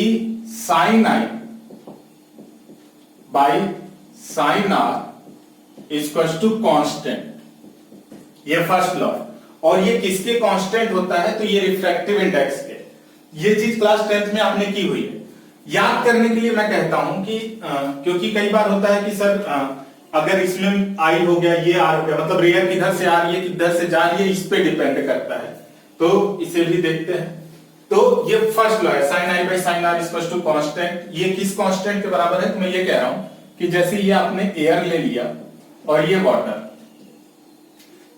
sine i by sine r equals to constant, ये फर्स्ट लॉ। और ये किसके कांस्टेंट होता है, तो ये रिफ्रैक्टिव इंडेक्स के। ये चीज क्लास 10th में आपने की हुई है। याद करने के लिए मैं कहता हूं कि क्योंकि कई बार होता है कि सर अगर इसमें आई हो गया, ये आर हो गया, मतलब रियल किधर से आ रही है किधर से जा रही है इस पे डिपेंड करता है। तो इसे भी देखते हैं। तो ये फर्स्ट लॉ है, sine i by sine r equals to constant. ये किस कांस्टेंट के बराबर है, तो मैं ये कह रहा हूं कि जैसे ये आपने एयर ले लिया और ये वाटर,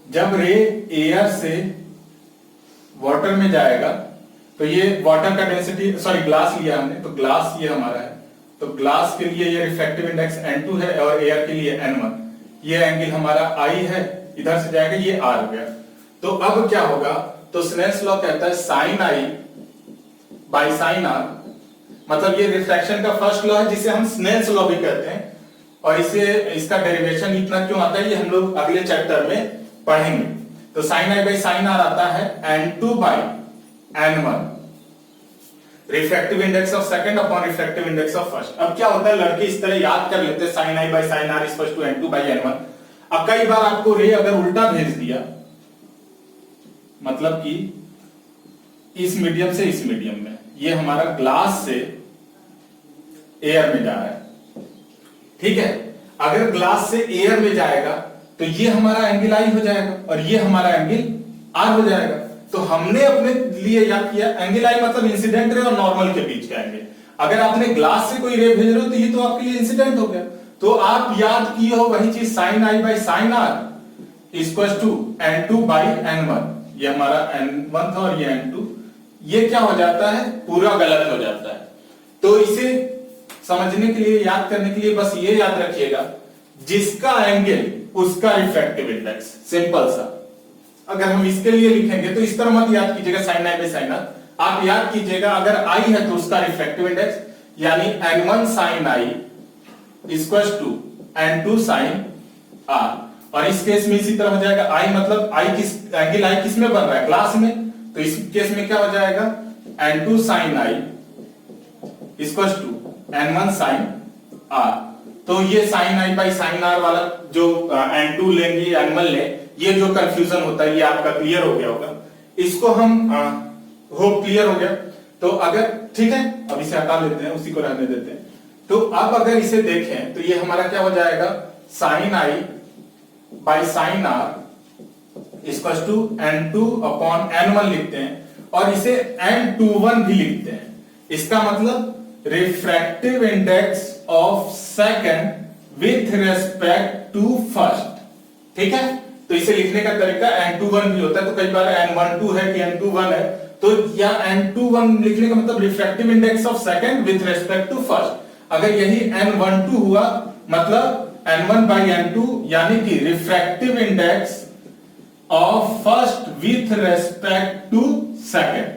जब रे एयर से वाटर में जाएगा तो ये वाटर का डेंसिटी, सॉरी ग्लास लिया हमने, तो ग्लास ये हमारा है, तो ग्लास के लिए ये रिफ्रैक्टिव इंडेक्स n2 है और एयर के लिए n1। ये एंगल हमारा I है, इधर से जाएगा, ये R हो गया। तो अब क्या होगा, तो स्नेल्स लॉ कहता है sine I by sine R, मतलब ये रिफ्रैक्शन का फर्स्ट लॉ है जिसे हम स्नेल्स लॉ भी कहते हैं। और इसे इसका डेरिवेशन इतना क्यों आता है ये हम लोग अगले चैप्टर में पढ़ेंगे। तो sine i by sine r आता है n2 by n1, refractive index of second upon refractive index of first. अब क्या होता है, लड़के इस तरह याद कर लेते हैं sine i by sine are equal to n2 by n1। अब कई बार आपको रे अगर उल्टा भेज दिया, मतलब कि इस मीडियम से इस मीडियम में, ये हमारा ग्लास से एयर में जा रहा है, ठीक है। अगर ग्लास से एयर में जाएगा तो ये हमारा एंगल आई हो जाएगा और ये हमारा एंगल आर हो जाएगा। तो हमने अपने लिए याद किया एंगल आई मतलब इंसिडेंट रे और नॉर्मल के बीच का एंगल। अगर आपने ग्लास से कोई रे भेज रहे हो तो ये तो आपके लिए इंसिडेंट हो गया। तो आप याद किए हो वही चीज sine i by sine are equal to n2 by n1। ये हमारा n1 था और ये n2। ये क्या हो जाता है, पूरा गलत हो जाता है। तो इसे समझने के लिए, याद करने के लिए बस ये याद रखिएगा, जिसका एंगल उसका रिफ्रैक्टिव इंडेक्स, सिंपल सा। अगर हम इसके लिए लिखेंगे तो इस तरह मत याद कीजिएगा sine i by sine r, आप याद कीजिएगा, अगर आई है तो उसका रिफ्रैक्टिव इंडेक्स यानी n1 sin i equal to n2 sin r। और इस केस में इसी तरह हो जाएगा, आई मतलब आई किस एंगल आई किस में बन रहा है, ग्लास में, तो इस केस में क्या हो जाएगा n2 sin i equal to n1 sin r। तो ये sin i by sin r वाला जो n2 लेंगे n1 ले, ये जो कंफ्यूजन होता है ये आपका क्लियर हो गया होगा। इसको हम होप क्लियर हो गया। तो अगर ठीक है, अब इसे हटा लेते हैं, उसी को रहने देते हैं। तो अब अगर इसे देखें तो ये हमारा क्या हो जाएगा, sin i by sin r equal to n2 upon n1 लिखते हैं और इसे n21 भी लिखते हैं। इसका मतलब refractive index of second with respect to first. ठीक है, तो इसे लिखने का तरीका n21 भी होता है। तो कई बार n12 है कि n21 है, तो या n21 लिखने का मतलब refractive index of second with respect to first. अगर यही n12 हुआ मतलब n1 बाई n2 यानी कि refractive index of first with respect to second.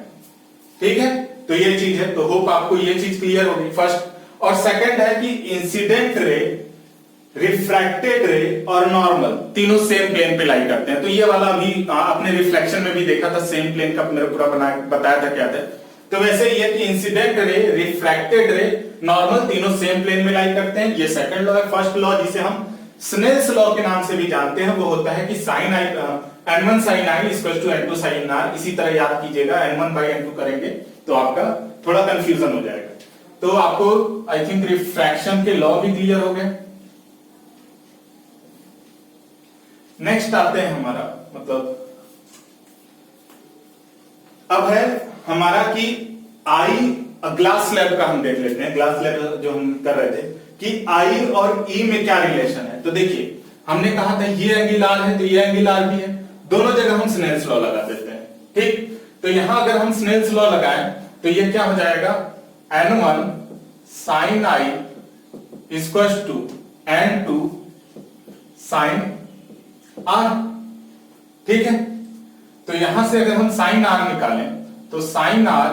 ठीक है, तो ये चीज है। तो होप आपको ये चीज क्लियर होगी। फर्स्ट और सेकंड है कि इंसिडेंट रे, रिफ्रैक्टेड रे और नॉर्मल तीनों सेम प्लेन पे लाई करते हैं। तो ये वाला अभी आपने रिफ्लेक्शन में भी देखा था, सेम प्लेन का मेरा पूरा बताया था क्या था। तो वैसे ही है कि इंसिडेंट रे, रिफ्रैक्टेड रे, नॉर्मल तीनों सेम प्लेन में लाई करते हैं। ये सेकंड लॉ है। फर्स्ट लॉ जिसे हम स्नेल्स लॉ के नाम से भी जानते हैं वो होता है कि sin i n1 sin i equal to n2 sin r। इसी तरह याद कीजिएगा, n1 बाई n2 करेंगे तो आपका थोड़ा कंफ्यूजन हो जाएगा। तो आपको आई थिंक रिफ्रैक्शन के लॉ भी क्लियर हो गए। नेक्स्ट आते हैं हमारा मतलब अब है हमारा कि आई ग्लास स्लैब का हम देख लेते हैं। ग्लास स्लैब जो हम कर रहे थे कि आई और ई में क्या रिलेशन है। तो देखिए हमने कहा था ये एंगल आर है तो ये एंगल आर भी है, दोनों जगह हम स्नेल्स लॉ लगा देते हैं। ठीक, तो यहां अगर हम स्नेल्स लॉ लगाएं तो ये क्या हो जाएगा, n1 sin i equal to n2 sin r। ठीक है, तो यहां से अगर हम sin r निकालें तो sin r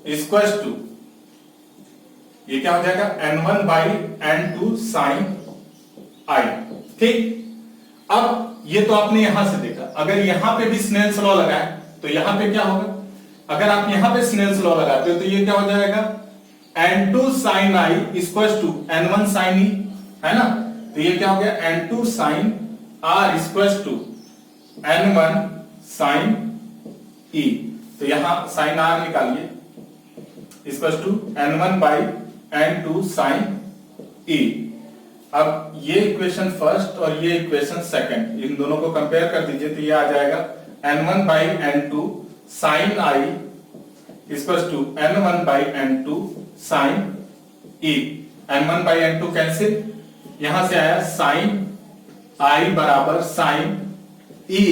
इक्वल टू ये क्या हो जाएगा n1 by n2 sin i। ठीक, अब ये तो आपने यहां से देखा। अगर यहां पे भी स्नेल्स लॉ लगाए तो यहां पे क्या होगा, अगर आप यहां पे स्नेल्स लॉ लगाते हो तो ये क्या हो जाएगा n2 sin i equal to n1 sin e, है ना। तो ये क्या हो गया n2 sin r equal to n1 sin e। तो यहां sin r निकालिए equal to n1 by n2 sin e। अब ये इक्वेशन फर्स्ट और ये इक्वेशन सेकंड, इन दोनों को कंपेयर कर दीजिए तो ये आ जाएगा n1 by n2 sin i equal to n1 by n2 sin e। n1 by n2 cancel, यहां से आया sin i बराबर sin e।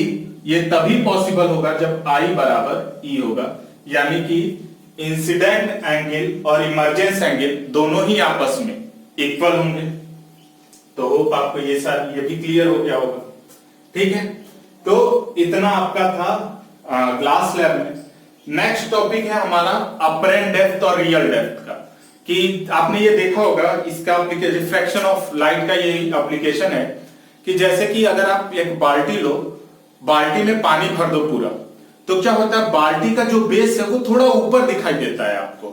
ये तभी पॉसिबल होगा जब i बराबर e होगा, यानी कि इंसिडेंट एंगल और इमर्जेंस एंगल दोनों ही आपस में इक्वल होंगे। तो होप आपको ये भी क्लियर हो गया होगा। ठीक है, तो इतना आपका था ग्लास स्लैब में। नेक्स्ट टॉपिक है हमारा अपरेंट डेप्थ और रियल डेप्थ का। कि आपने ये देखा होगा, इसका रिफ्रैक्शन ऑफ लाइट का ये एप्लीकेशन है कि जैसे कि अगर आप एक बाल्टी लो, बाल्टी में पानी भर दो पूरा, तो क्या होता है बाल्टी का जो बेस है वो थोड़ा ऊपर दिखाई देता है आपको,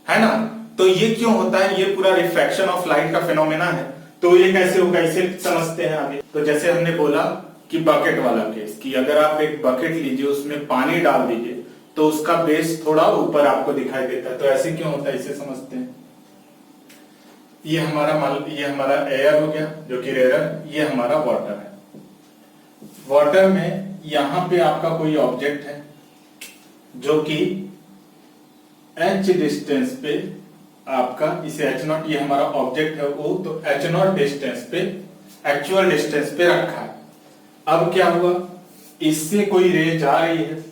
है ना। तो ये क्यों होता है, ये पूरा रिफ्रैक्शन ऑफ लाइट का फिनोमेना है। तो ये कैसे होगा इसे समझते हैं आगे। तो जैसे हमने बोला कि बकेट वाला केस, कि अगर आप एक बकेट लीजिए उसमें पानी डाल दीजिए तो उसका बेस थोड़ा ऊपर आपको दिखाई देता है। तो ऐसे क्यों होता है इसे समझते हैं। ये हमारा एयर हो गया जो कि रेयर, ये हमारा वाटर है। वाटर में यहां पे आपका कोई ऑब्जेक्ट है जो कि h डिस्टेंस पे आपका, इसे h0, ये हमारा ऑब्जेक्ट है वो, तो h0 डिस्टेंस पे, एक्चुअल डिस्टेंस पे रखा है। अब क्या हुआ, इससे कोई रे जा रही है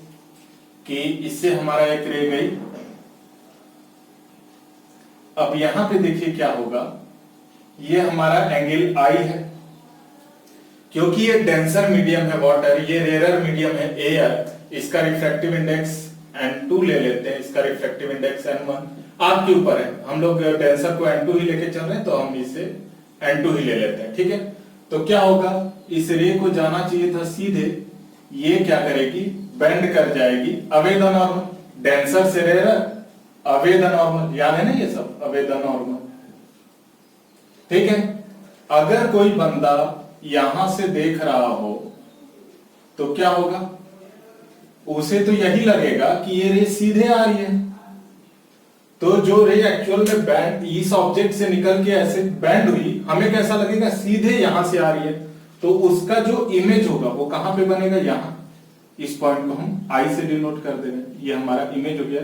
कि इससे हमारा एक रे गई। अब यहां पे देखिए क्या होगा, ये हमारा एंगल आई है क्योंकि ये डेंसर मीडियम है वाटर, ये रेयर मीडियम है एयर, इसका रिफ्रैक्टिव इंडेक्स N2 ले लेते हैं, इसका रिफ्रैक्टिव इंडेक्स N1, आपके ऊपर है, हम लोग टेंसर को N2 ही लेके चल रहे हैं तो हम इसे N2 ही ले लेते हैं, ठीक है। तो क्या होगा, इस रे को जाना चाहिए था सीधे, ये क्या करेगी, बेंड कर जाएगी अवे द नॉर्मल, डेंसर से रेयर अवे द नॉर्मल, याद है ना ये सब, अवे द नॉर्मल, ठीक है। अगर कोई बंदा यहां से देख रहा हो तो क्या होगा, उसे तो यही लगेगा कि ये रे सीधे आ रही है, तो जो रे एक्चुअल में बैंड इस ऑब्जेक्ट से निकल के ऐसे बैंड हुई, हमें कैसा लगेगा, सीधे यहां से आ रही है, तो उसका जो इमेज होगा वो कहां पे बनेगा, यहां। इस पॉइंट को हम आई से डिनोट कर दे रहे हैं, ये हमारा इमेज हो गया,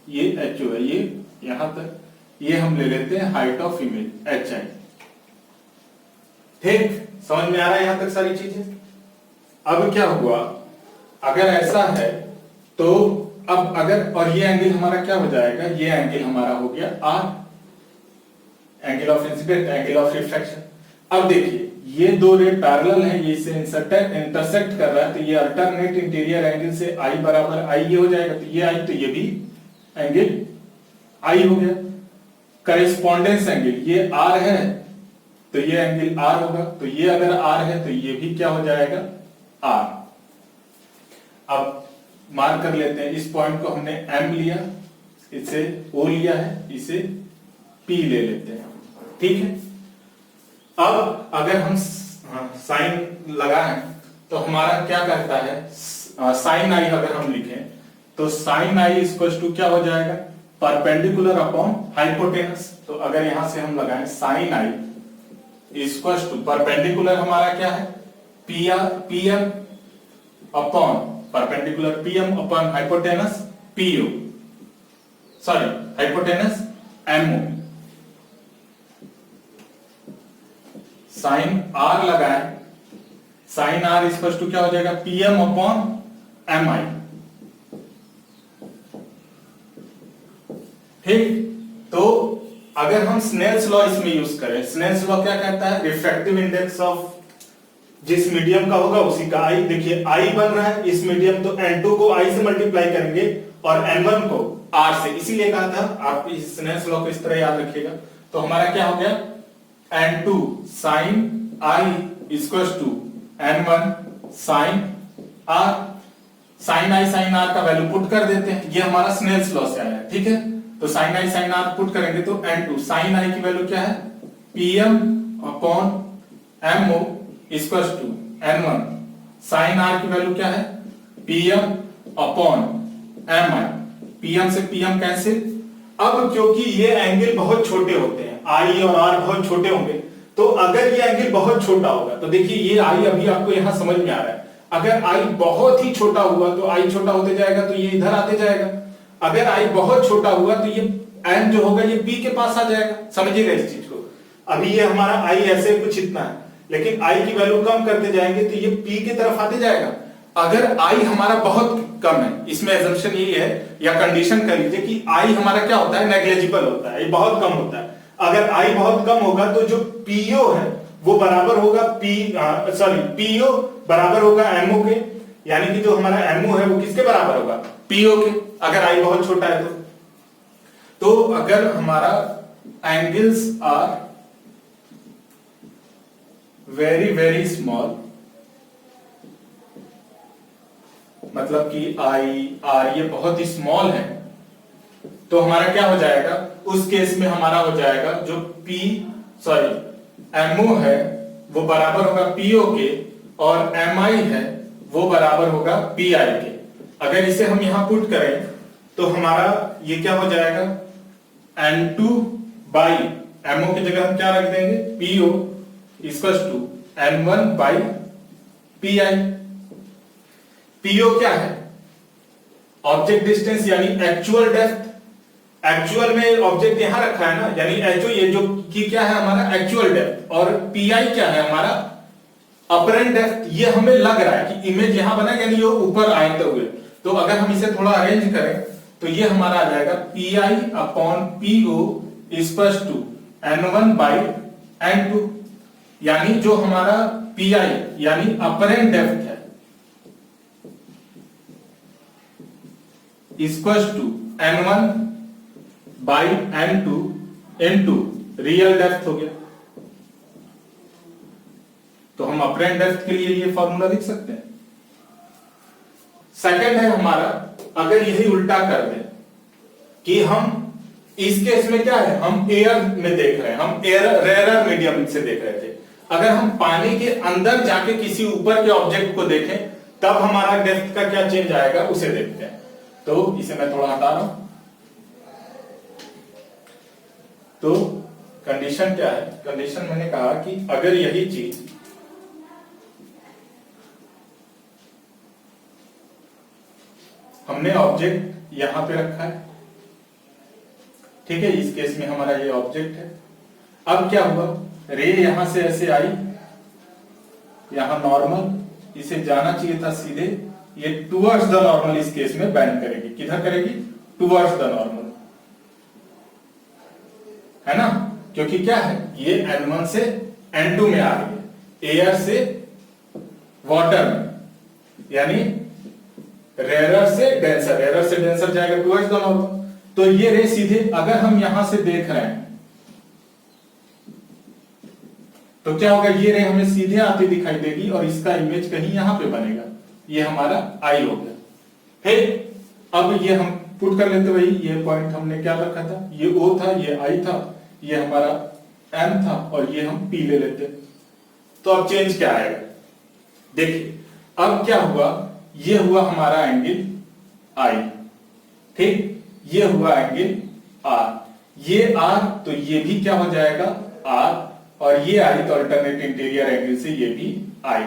ये एच है, ये यहां तक, ये हम ले लेते हैं height of image H I. ठीक, समझ में आ रहा है यहां तक सारी चीजें। अब क्या हुआ, अगर ऐसा है तो अब अगर, और ये एंगल हमारा क्या हो जाएगा, ये एंगल हमारा हो गया R, angle of incidence, angle of reflection. अब देखिए ये दो रे पैरेलल हैं, ये इसे इंटरसेक्ट कर रहा है, तो ये अल्टरनेट इंटीरियर एंगल से आई बराबर आई ये हो जाएगा, तो ये आई तो ये भी एंगल आई हो गया। करेस्पॉन्डेंस एंगल ये आर है तो ये एंगल आर होगा, तो ये अगर आर है तो ये भी क्या हो जाएगा, आर। अब मार्क कर लेते हैं, इस पॉइंट को हमने एम लिया, इसे ओ लिया है, इसे पी ले लेते हैं, ठीक है। अब अगर हम साइन लगाएं तो हमारा क्या करता है, साइन आई अगर हम लिखें तो साइन आई इक्वल टू क्या हो जाएगा, परपेंडिकुलर अपॉन हाइपोटेनस। तो अगर यहां से हम लगाएं sine I equal to perpendicular हमारा क्या है, PM upon perpendicular PM upon hypotenuse PO, sorry hypotenuse MO. Sine R लगाएं, साइन आर इक्वल टू क्या हो जाएगा, पीएम अपॉन एम आई। ठीक, तो अगर हम स्नेल्स लॉ इसमें यूज करें, स्नेल्स लॉ क्या कहता है, रिफ्रैक्टिव इंडेक्स ऑफ जिस मीडियम का होगा उसी का आई। देखिए आई बन रहा है इस मीडियम, तो N2 को आई से मल्टीप्लाई करेंगे और N1 को R से, इसीलिए कहा था आप इस स्नेल्स लॉ को इस तरह याद रखिएगा। तो हमारा क्या हो गया, N2 sine I equal to N1 sine R, sine I sine R का वैल्यू पुट कर देते हैं, ये हमारा स्नेल्स लॉ से आया है, ठीक है। तो sine I sine R put करेंगे तो N2 साइन आई की वैल्यू क्या है, PM upon MO equal to N1 sine R की वैल्यू क्या है, PM upon M I, PM से पीएम कैंसिल। अब क्योंकि ये एंगल बहुत छोटे होते हैं, आई और आर बहुत छोटे होंगे, तो अगर ये एंगल बहुत छोटा होगा तो देखिए ये आई अभी आपको यहां समझ में आ रहा है, अगर आई बहुत ही छोटा हुआ तो आई छोटा होते जाएगा तो ये इधर आते जाएगा, अगर आई बहुत छोटा हुआ तो ये एन जो होगा ये पी के पास आ जाएगा, समझिएगा इस चीज को। अभी ये हमारा आई ऐसे कुछ इतना है, लेकिन आई की वैल्यू कम करते जाएंगे तो ये पी की तरफ आते जाएगा। अगर आई हमारा बहुत कम है, इसमें एजम्पशन यही है या कंडीशन कर लीजिए कि आई हमारा क्या होता है, नेग्लिजिबल होता है, ये बहुत कम होता है। अगर आई बहुत कम होगा तो जो पीओ है वो बराबर होगा पीओ बराबर होगा एमओ के, यानी कि जो हमारा एमओ है वो किसके बराबर होगा, पीओ के, अगर आई बहुत छोटा है तो अगर हमारा angles are very very small, मतलब कि आई आर ये बहुत ही स्मॉल है, तो हमारा क्या हो जाएगा, उस केस में हमारा हो जाएगा जो एमओ है वो बराबर होगा पीओ के और एमआई है वो बराबर होगा पीआई के। अगर इसे हम यहां पुट करें तो हमारा ये क्या हो जाएगा, N2 बाई एमओ की जगह हम क्या रख देंगे, PO equal to N1 by PI. PO क्या है, ऑब्जेक्ट डिस्टेंस यानी एक्चुअल डेप्थ, एक्चुअल में ऑब्जेक्ट यहां रखा है ना, यानी एचओ ये जो की क्या है हमारा एक्चुअल डेप्थ, और पीआई क्या है हमारा अपरेंट डेप्थ। ये हमें लग रहा है कि इमेज यहां बना यानी ये ऊपर आते हुए, तो अगर हम इसे थोड़ा अरेंज करें तो ये हमारा आ जाएगा PI upon PO equal to N1 by N2, यानी जो हमारा पीआई यानी अपरेंट डेप्थ है equal to n1 by n2 into real depth हो गया। तो हम अपरेंट डेप्थ के लिए ये फॉर्मूला लिख सकते हैं। सेकंड है हमारा, अगर यही उल्टा कर दें कि हम इस केस में क्या है, हम एयर में देख रहे हैं, हम एयर रेयर मीडियम से देख रहे थे। अगर हम पानी के अंदर जाके किसी ऊपर के ऑब्जेक्ट को देखें तब हमारा डेप्थ का क्या चेंज आएगा उसे देखते हैं। तो इसे मैं थोड़ा हटा रहा हूं। तो कंडीशन क्या है, कंडीशन मैंने कहा कि अगर यही चीज हमने ऑब्जेक्ट यहां पे रखा है, ठीक है, इस केस में हमारा ये ऑब्जेक्ट है। अब क्या हुआ, रे यहां से ऐसे आई, यहां नॉर्मल, इसे जाना चाहिए था सीधे, ये टुवर्ड्स द नॉर्मल इस केस में बेंड करेगी। किधर करेगी, टुवर्ड्स द नॉर्मल, है ना, क्योंकि क्या है, ये N1 से N2 में आ रही है, एयर से वाटर में, यानी रेयर से डेंसर जाएगा टुवर्ड्स द नॉर्मल। तो ये रे सीधे, अगर हम यहां से देख रहे हैं तो क्या होगा, ये रे हमें सीधे आती दिखाई देगी और इसका इमेज कहीं यहां पे बनेगा। ये हमारा आई हो गया। फिर अब ये हम पुट कर लेते, वही ये पॉइंट हमने क्या रखा था, ये O था, ये I था, ये हमारा M था और ये हम P ले लेते। तो अब चेंज क्या आएगा, देखिए अब क्या हुआ, ये हुआ हमारा एंगल I, ठीक, ये हुआ एंगल R, ये R, तो ये भी क्या हो जाएगा R, और ये I तो अल्टरनेट इंटीरियर एंगल से ये भी I,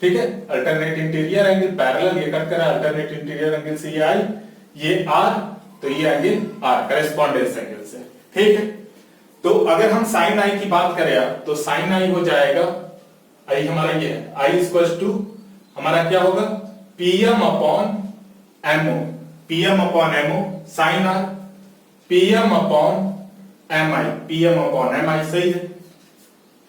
ठीक है, अल्टरनेट इंटीरियर एंगल पैरेलल, ये कट करा अल्टरनेट इंटीरियर एंगल से ये I, ये R, तो ये एंगल R करेस्पॉन्डेंस एंगल से, ठीक है। तो अगर हम साइन I की बात करें तो साइन I हो जाएगा, I हमारा ये है, I इक्वल टू हमारा क्या होगा, PM upon MO, PM upon MO sine R, PM upon MI, PM upon MI, सही है।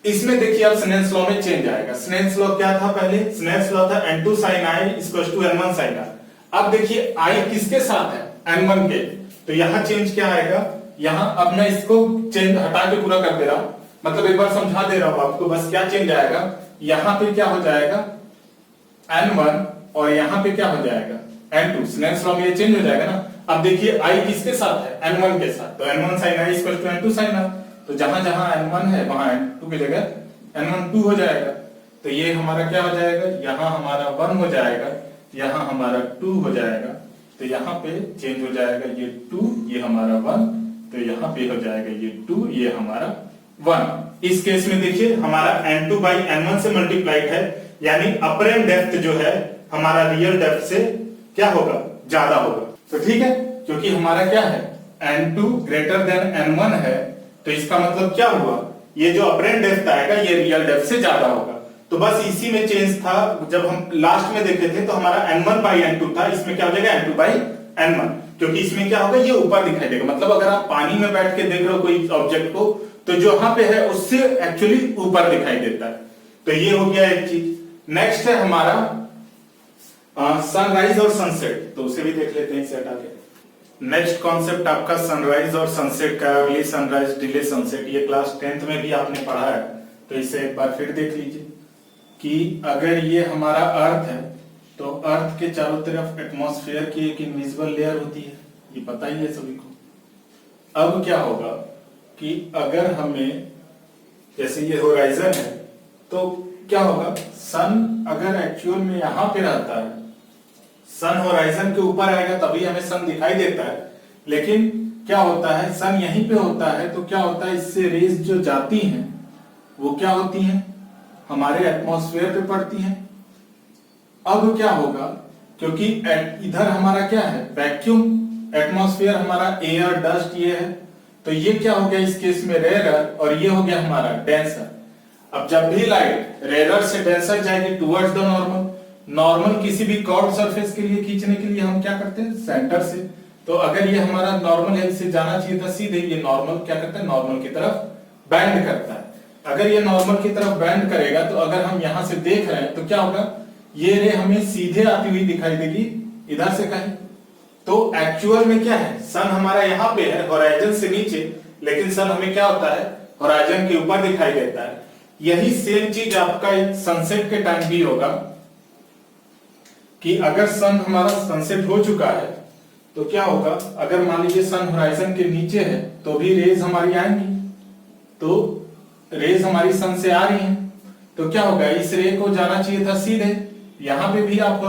इसमें देखिए अब स्नेल्स लॉ में चेंज आएगा। स्नेल्स लॉ क्या था पहले, स्नेल्स लॉ था N2 sin I equal to N1 sin R। अब देखिए I किसके साथ है, N1 के, तो यहां चेंज क्या आएगा, यहां अब मैं इसको चेंज हटा के पूरा कर दे रहा हूं, मतलब एक बार समझा दे रहा हूं आपको, बस क्या चेंज आएगा, यहां पे क्या हो जाएगा N1 और यहां पे क्या हो जाएगा N2, स्नेल्स लॉ में ये चेंज हो जाएगा ना। अब देखिए I किसके साथ है, N1 के साथ, तो N1 sin I equal to N2 sin R, तो जहां जहां N1 है वहां N2 की जगह N1 2 हो जाएगा। तो ये हमारा क्या हो जाएगा, यहां हमारा 1 हो जाएगा, यहां हमारा 2 हो जाएगा, तो यहां पे चेंज हो जाएगा ये 2, ये हमारा 1, तो यहां पे हो जाएगा ये 2, ये हमारा 1। इस केस में देखिए हमारा N2 बाई N1 से मल्टीप्लाइड है, यानी अपरेंट डेप्थ जो है हमारा रियल डेप्थ से क्या होगा, ज्यादा होगा। तो ठीक है, क्योंकि हमारा क्या है, N2 ग्रेटर देन N1 है, तो इसका मतलब क्या हुआ, ये जो अपरेंट डेप्थ आएगा ये रियल डेप्थ से ज्यादा होगा। तो बस इसी में चेंज था, जब हम लास्ट में देखे थे तो हमारा N1 बाई N2 था, इसमें क्या हो जाएगा N2 बाई N1, क्योंकि इसमें क्या होगा, ये ऊपर दिखाई देगा। मतलब अगर आप पानी में बैठ के देख रहे हो कोई ऑब्जेक्ट को, तो जो यहां पे है उससे एक्चुअली ऊपर दिखाई देता है। तो ये हो गया एक चीज। नेक्स्ट है हमारा सनराइज और सनसेट, तो उसे भी देख लेते हैं इसे हटा के। नेक्स्ट कॉन्सेप्ट आपका सनराइज और सनसेट का, अर्ली सनराइज डिले सनसेट, ये क्लास 10th में भी आपने पढ़ा है, तो इसे एक बार फिर देख लीजिए कि अगर ये हमारा अर्थ है तो अर्थ के चारों तरफ एटमॉस्फेयर की एक इनविजिबल लेयर होती है, ये पता ही है सभी को। अब क्या होगा कि अगर हमें, जैसे ये होराइजन है, तो क्या होगा, सन अगर एक्चुअल में यहां पे रहता है, सन होराइजन के ऊपर आएगा तभी हमें सन दिखाई देता है, लेकिन क्या होता है, सन यहीं पे होता है, तो क्या होता है, इससे रेज जो जाती हैं वो क्या होती हैं, हमारे एटमॉस्फेयर पे पड़ती हैं। अब क्या होगा, क्योंकि इधर हमारा क्या है, वैक्यूम, एटमॉस्फेयर हमारा एयर डस्ट ये है, तो ये क्या हो गया इस केस में रेयर, और ये हो गया हमारा डेंसर। अब जब भी लाइट रेयर से डेंसर जाएगी टुवर्ड्स द नॉर्मल, नॉर्मल किसी भी कर्व्ड सरफेस के लिए खींचने के लिए हम क्या करते हैं, सेंटर से। तो अगर ये हमारा नॉर्मल है, इससे जाना चाहिए था सीधे, ये नॉर्मल क्या करता है, नॉर्मल की तरफ बैंड करता है। अगर ये नॉर्मल की तरफ बैंड करेगा, तो अगर हम यहां से देख रहे हैं तो क्या होगा, ये रे हमें सीधे आती हुई दिखाई देगी इधर से कहीं, तो एक्चुअल में क्या है, सन हमारा यहाँ पे है होराइजन से नीचे, लेकिन सन हमें क्या होता है होराइजन के ऊपर दिखाई देता है। यही सेम चीज आपका सनसेट के टाइम भी होगा कि अगर सन हमारा सनसेट हो चुका है तो क्या होगा, अगर मान लीजिए सन होराइजन के नीचे है तो भी रेज हमारी आएंगी, तो रेज हमारी सन से आ रही हैं, तो क्या होगा, इस रे को जाना चाहिए था सीधे, यहां पे भी आप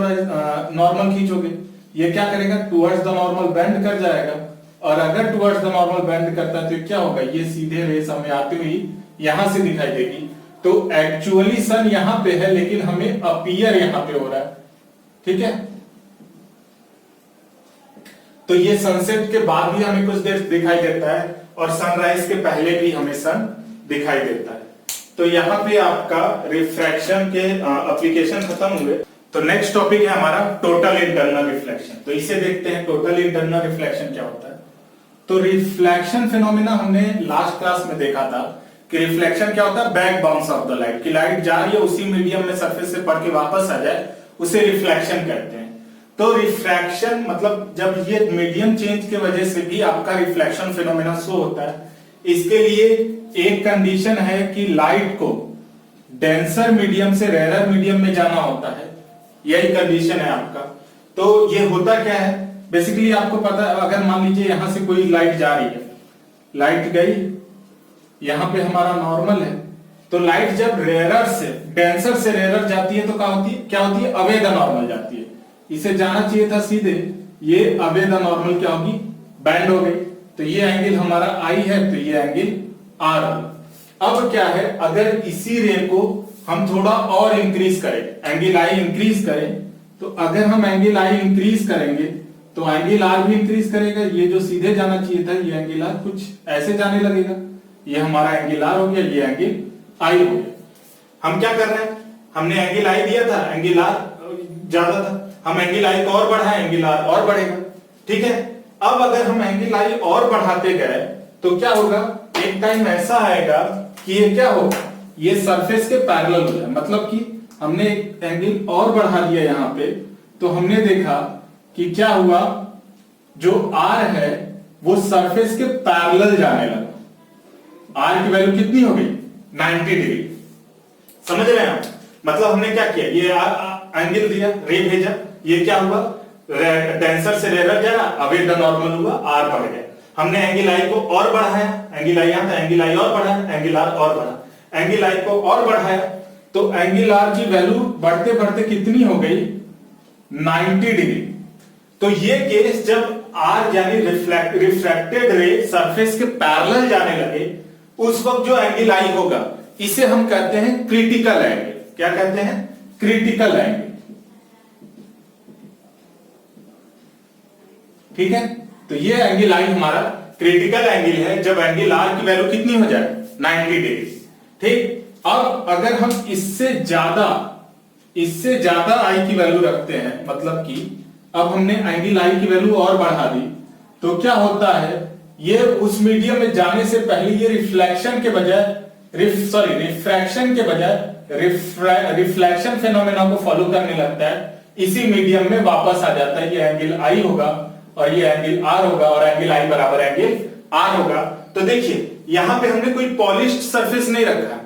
नॉर्मल खींचोगे, ये क्या करेगा टुवर्ड्स द नॉर्मल बेंड कर जाएगा, और अगर टुवर्ड्स द नॉर्मल बेंड करता है तो क्या होगा, ये सीधे रेस हमें आती हुई यहां से दिखाई देगी। तो एक्चुअली सन यहां पे है लेकिन हमें अपीयर यहां पे हो रहा है, ठीक है। तो ये सनसेट के बाद भी हमें कुछ देर दिखाई देता है और सनराइज के पहले भी हमें सन दिखाई देता है। तो यहाँ पे आपका रिफ्रैक्शन के एप्लीकेशन खत्म हुए। तो नेक्स्ट टॉपिक है हमारा टोटल इंटरनल रिफ्लेक्शन। तो इसे देखते हैं टोटल इंटरनल रिफ्लेक्शन क्या होता है। तो रिफ्लेक्शन फिनोमिना हमने लास्ट क्लास में देखा था कि रिफ्लेक्शन क्या होता है, back bounce off the light, कि लाइट जा रही है उसी मीडियम में सरफेस से पड़ के वापस आ जाए, उसे रिफ्लेक्शन कहते हैं। तो रिफ्रैक्शन मतलब जब ये मीडियम चेंज के वजह से भी आपका रिफ्लेक्शन फिनोमिना शो होता है, इसके लिए एक कंडीशन है कि लाइट को डेंसर मीडियम से रेयर मीडियम में जाना होता है, यही कंडीशन है आपका। तो ये होता क्या है, बेसिकली आपको पता है, अगर मान लीजिए यहां से कोई लाइट जा रही है, लाइट गई, यहां पे हमारा नॉर्मल है, तो लाइट जब रेयर से डेंसर से रेयर जाती है तो क्या होती है, अवे द नॉर्मल जाती है। इसे जाना चाहिए था सीधे, ये अवे द नॉर्मल क्या होगी, बैंड हो गई। तो ये एंगल हमारा आई है, तो ये एंगल आर। अब क्या है, अगर इसी रे को हम थोड़ा और इंक्रीज करें, एंगल आई इंक्रीज करें, तो अगर हम एंगल आई इंक्रीज करेंगे तो एंगल आर भी इंक्रीज करेगा। ये जो सीधे जाना चाहिए था, ये एंगल आर कुछ ऐसे जाने लगेगा, ये हमारा एंगल आर हो गया, ये एंगल आई हो गया। हम क्या कर रहे हैं, हमने एंगल आई दिया था, एंगल आर ज्यादा था, हम एंगल आई को और बढ़ाएं, एंगल आर और बढ़ेगा, ठीक है। अब अगर हम एंगल आई और बढ़ाते गए तो क्या होगा, एक टाइम ऐसा आएगा कि ये क्या होगा, ये सरफेस के पैरेलल हो जाए, मतलब कि हमने एक एंगल और बढ़ा दिया यहां पे, तो हमने देखा कि क्या हुआ, जो आर है वो सरफेस के पैरेलल जाने लगा। आर की वैल्यू कितनी हो गई, 90 डिग्री। समझ रहे हैं आप, मतलब हमने क्या किया, ये एंगल दिया, रे भेजा, ये क्या हुआ, डेंसर से रेयर जा, अवे द नॉर्मल हुआ, आर बढ़ गया। हमने एंगल आई को और बढ़ाया, एंगल आई यहां था, एंगल आई और बढ़ाया, एंगल आर और बढ़ा, एंगल आई को और बढ़ाया, तो एंगल आर की वैल्यू बढ़ते बढ़ते कितनी हो गई, 90 डिग्री। तो ये केस जब आर यानी रिफ्रैक्टेड रे सरफेस के पैरेलल जाने लगे, उस वक्त जो एंगल आई होगा इसे हम कहते हैं क्रिटिकल एंगल। क्या कहते हैं, क्रिटिकल एंगल, ठीक है। तो ये एंगल आई हमारा क्रिटिकल एंगल है जब एंगल आर की वैल्यू कितनी हो जाए, 90 डिग्री, ठीक। अब अगर हम इससे ज्यादा आई की वैल्यू रखते हैं, मतलब कि अब हमने एंगल आई की वैल्यू और बढ़ा दी, तो क्या होता है, ये उस मीडियम में जाने से पहले ये रिफ्लेक्शन के बजाय रिफ्रैक्शन के बजाय रिफ्लेक्शन फेनोमेना को फॉलो करने लगता है, इसी मीडियम में वापस आ जाता है। ये एंगल आई होगा और ये एंगल आर होगा, और एंगल आई बराबर एंगल आर होगा। तो देखिए यहां पे हमने कोई पॉलिश्ड सरफेस नहीं रखा,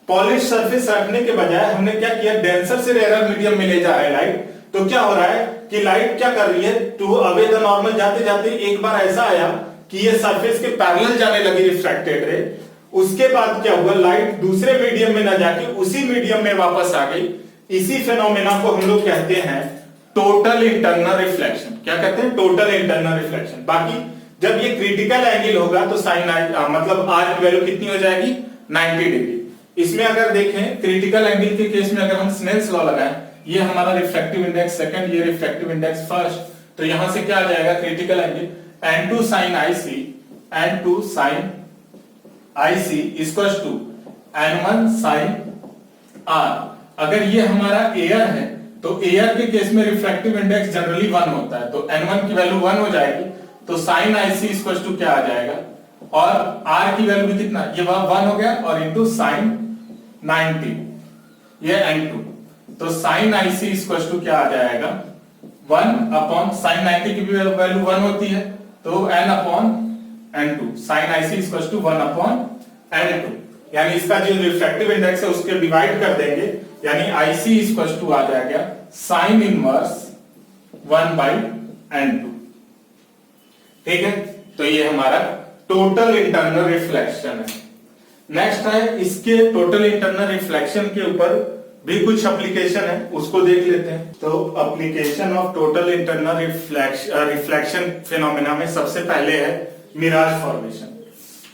पॉलिश सरफेस रखने के बजाय हमने क्या किया, डेंसर से रेयर मीडियम में ले जा रहे हैं लाइट। तो क्या हो रहा है कि लाइट क्या कर रही है, टू अवे द नॉर्मल जाते जाते एक बार ऐसा आया कि ये सरफेस के पैरेलल जाने लगी रिफ्रैक्टेड रे, उसके बाद क्या हुआ, लाइट दूसरे मीडियम में ना जाके उसी मीडियम में वापस आ गई। इसी फेनोमेना को हम लोग कहते हैं टोटल इंटरनल रिफ्लेक्शन। क्या कहते हैं, टोटल इंटरनल रिफ्लेक्शन। बाकी जब ये क्रिटिकल एंगल होगा तो साइन मतलब आर की वैल्यू कितनी हो जाएगी, 90 डिग्री। इसमें अगर देखें क्रिटिकल एंगल के केस में अगर हम स्नेल्स लॉ लगाएं, ये हमारा रिफ्रैक्टिव इंडेक्स सेकंड, ये रिफ्रैक्टिव इंडेक्स फर्स्ट, तो यहां से क्या आ जाएगा, critical angle n2 sin IC, n2 sin IC equals to n1 sin R। अगर ये हमारा एयर है तो एयर के केस में रिफ्रैक्टिव इंडेक्स जनरली 1 होता है, तो n1 की वैल्यू 1 हो जाएगी, तो sin IC इक्वल्स टू क्या आ जाएगा, और R की वैल्यू भी कितना, ये 1 हो गया, और इनटू sin 90, ये n2, तो sin IC इक्वल्स टू क्या आ जाएगा, 1 अपॉन साइन 90 की वैल्यू 1 होती है, तो n upon n2 sine IC equal to 1 upon n2, यानी इसका जो रिफ्रैक्टिव इंडेक्स है उसके डिवाइड कर देंगे, यानी IC इक्वल टू आ जाएगा साइन इनवर्स 1 बाई n2। ठीक है, तो ये हमारा टोटल इंटरनल रिफ्लेक्शन है। नेक्स्ट है, इसके टोटल इंटरनल रिफ्लेक्शन के ऊपर भी कुछ एप्लीकेशन है, उसको देख लेते हैं। तो application of total internal reflection phenomena में सबसे पहले है मिराज फॉर्मेशन।